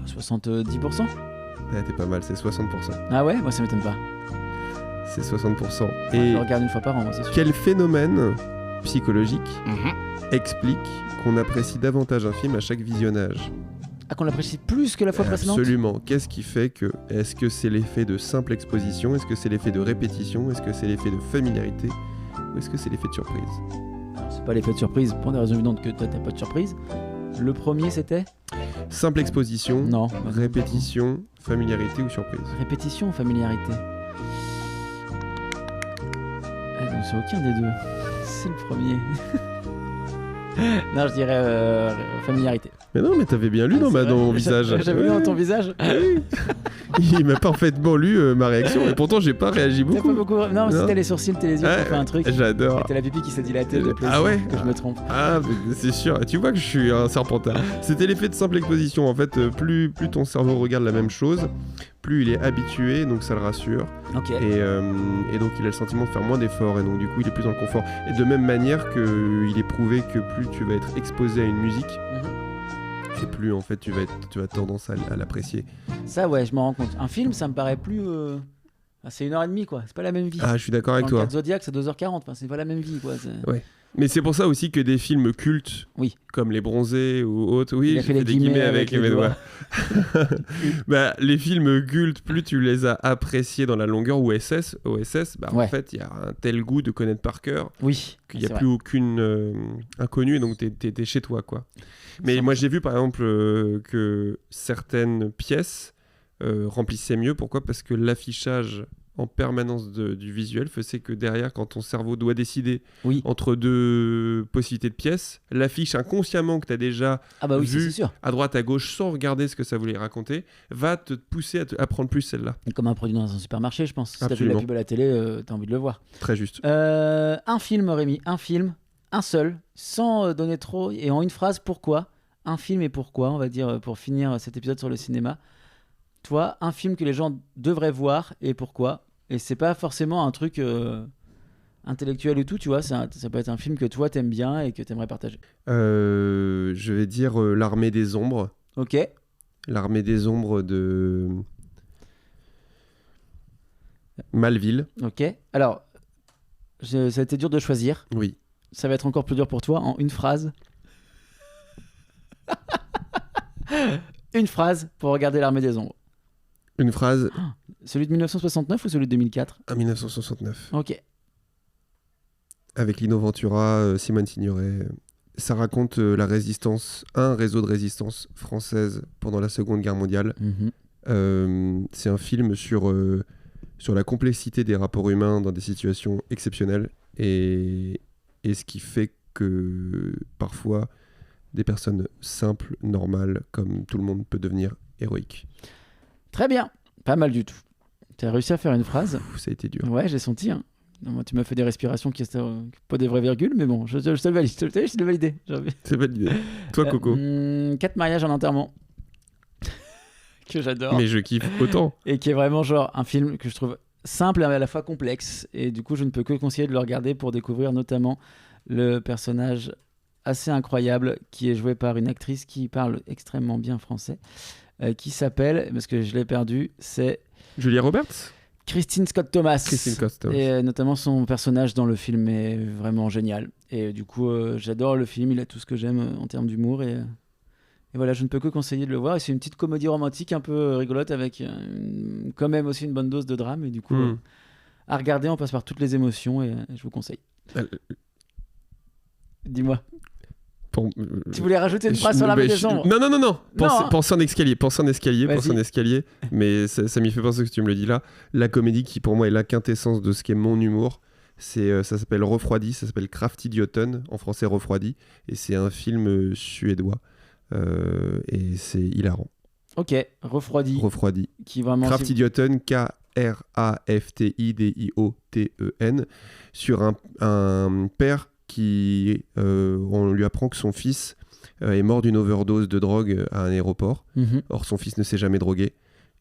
70%? Ah, t'es pas mal, c'est 60%. Ah ouais? Moi ça m'étonne pas. C'est 60%. Et je regarde une fois par an, moi c'est sûr. Quel phénomène psychologique explique qu'on apprécie davantage un film à chaque visionnage? Ah, qu'on l'apprécie plus que la fois précédente? Absolument. Qu'est-ce qui fait que... Est-ce que c'est l'effet de simple exposition? Est-ce que c'est l'effet de répétition? Est-ce que c'est l'effet de familiarité? Ou est-ce que c'est l'effet de surprise? Alors, c'est pas l'effet de surprise, pour des raisons évidentes que toi t'as pas de surprise. Le premier c'était? Simple exposition, non. Répétition, familiarité ou surprise? Répétition ou familiarité? Ah non, c'est aucun des deux. C'est le premier. Non, je dirais familiarité. Mais non, mais t'avais bien lu dans mon visage. J'avais lu dans ton visage. Il m'a parfaitement lu ma réaction et pourtant j'ai pas réagi beaucoup. Pas beaucoup. Non, c'était les sourcils, t'es les yeux qui ont fait un truc. J'adore. C'était la pipi qui s'est dilatée de plaisir. Ah ouais? Que je me trompe. Ah, c'est sûr. Tu vois que je suis un serpentard. C'était l'effet de simple exposition. En fait, plus ton cerveau regarde la même chose, plus il est habitué, donc ça le rassure. Ok. Et donc il a le sentiment de faire moins d'efforts et donc du coup il est plus dans le confort. Et de même manière qu'il est prouvé que plus tu vas être exposé à une musique, et plus en fait tu vas avoir tendance à l'apprécier. Ça ouais, je m'en rends compte. Un film, ça me paraît plus... c'est 1h30 quoi, c'est pas la même vie. Ah, je suis d'accord avec toi. Dans Zodiac, c'est 2h40, enfin, c'est pas la même vie quoi. Ouais. Mais c'est pour ça aussi que des films cultes, comme Les Bronzés ou autres, il a fait des guillemets avec les doigts. Bah, les films cultes, plus tu les as appréciés dans la longueur, ou OSS, bah, en fait, il y a un tel goût de connaître par cœur qu'il n'y a plus aucune inconnue, donc t'es chez toi, quoi. Mais moi, j'ai vu, par exemple, que certaines pièces remplissaient mieux. Pourquoi? Parce que l'affichage en permanence du visuel faisait que derrière, quand ton cerveau doit décider Oui. entre deux possibilités de pièces, l'affiche inconsciemment que tu as déjà Ah bah oui, ça, vue c'est sûr. à droite, à gauche, sans regarder ce que ça voulait raconter, va te pousser à prendre plus celle-là. Comme un produit dans un supermarché, je pense. Si t'as vu la Absolument. pub à la télé, t'as envie de le voir. Très juste. Un film, Rémi, un film, un seul, sans donner trop, et en une phrase, pourquoi? Un film et pourquoi, on va dire, pour finir cet épisode sur le cinéma. Toi, un film que les gens devraient voir et pourquoi? Et c'est pas forcément un truc intellectuel ou tout, tu vois, ça peut être un film que toi t'aimes bien et que t'aimerais partager. Je vais dire L'Armée des Ombres. Ok. L'Armée des Ombres de Malville. Ok. Alors, ça a été dur de choisir. Oui. Ça va être encore plus dur pour toi en une phrase. Une phrase pour regarder L'Armée des Ombres. Une phrase. Celui de 1969 ou celui de 2004? À 1969. Ok. Avec Lino Ventura, Simone Signoret. Ça raconte la résistance, un réseau de résistance française pendant la Seconde Guerre mondiale. C'est un film sur la complexité des rapports humains dans des situations exceptionnelles et ce qui fait que parfois des personnes simples, normales, comme tout le monde, peut devenir héroïque. Très bien. Pas mal du tout. Tu as réussi à faire une phrase. Ça a été dur. Ouais, j'ai senti. Hein. Non, moi, tu m'as fait des respirations qui étaient pas des vraies virgules, mais bon, je te le valide. Je te le validé. C'est validé. Toi, Coco. 4 mariages en enterrement. Que j'adore. Mais je kiffe autant. Et qui est vraiment genre un film que je trouve simple et à la fois complexe. Et du coup, je ne peux que conseiller de le regarder pour découvrir notamment le personnage assez incroyable qui est joué par une actrice qui parle extrêmement bien français, qui s'appelle, parce que je l'ai perdu, c'est Julia Roberts. Christine Scott Thomas. Christine Scott Thomas. Et notamment son personnage dans le film est vraiment génial. Et du coup, j'adore le film, il a tout ce que j'aime en termes d'humour. Et voilà, je ne peux que conseiller de le voir. Et c'est une petite comédie romantique un peu rigolote avec quand même aussi une bonne dose de drame. Et du coup, à regarder, on passe par toutes les émotions et je vous conseille. Dis-moi. Tu voulais rajouter une phrase sur l'Armée des Ombres? Non. Pensez en escalier. Mais ça m'y fait penser que tu me le dis là. La comédie qui pour moi est la quintessence de ce qu'est mon humour, ça s'appelle Refroidi, ça s'appelle Kraftidioten, en français Refroidi, et c'est un film suédois. Et c'est hilarant. Ok, Refroidi. Qui vraiment. Kraftidioten, Kraftidioten, sur un père qui, on lui apprend que son fils est mort d'une overdose de drogue à un aéroport. Or, son fils ne s'est jamais drogué.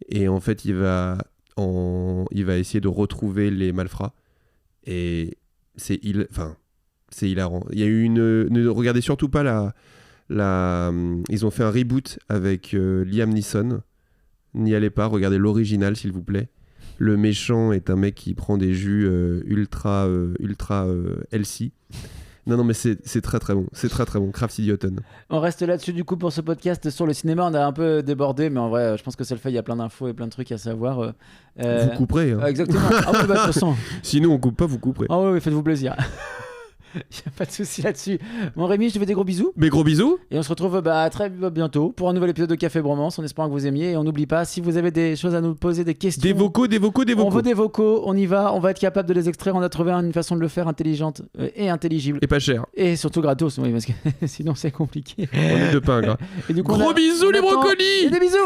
Et en fait, il va essayer de retrouver les malfrats. Et c'est hilarant. Il y a eu ne regardez surtout pas ils ont fait un reboot avec Liam Neeson. N'y allez pas, regardez l'original, s'il vous plaît. Le méchant est un mec qui prend des jus ultra healthy. Non, mais c'est très très bon. C'est très très bon. Kraftidioten. On reste là-dessus du coup pour ce podcast sur le cinéma. On a un peu débordé, mais en vrai, je pense que ça le fait. Il y a plein d'infos et plein de trucs à savoir. Vous couperez. Hein. Exactement. Ah oui, de toute façon. Sinon, on coupe pas, vous couperez. Ah oui, faites-vous plaisir. Il n'y a pas de souci là-dessus. Bon Rémi, je te fais des gros bisous. Mais gros bisous. Et on se retrouve très bientôt pour un nouvel épisode de Café Bromance, en espérant que vous aimiez. Et on n'oublie pas, si vous avez des choses à nous poser, des questions... Des vocaux. On veut des vocaux, on y va, on va être capable de les extraire. On a trouvé une façon de le faire intelligente et intelligible. Et pas cher. Et surtout gratos, oui, parce que sinon c'est compliqué. On est de pain, gras. Et du coup, gros bisous les brocolis. Et des bisous.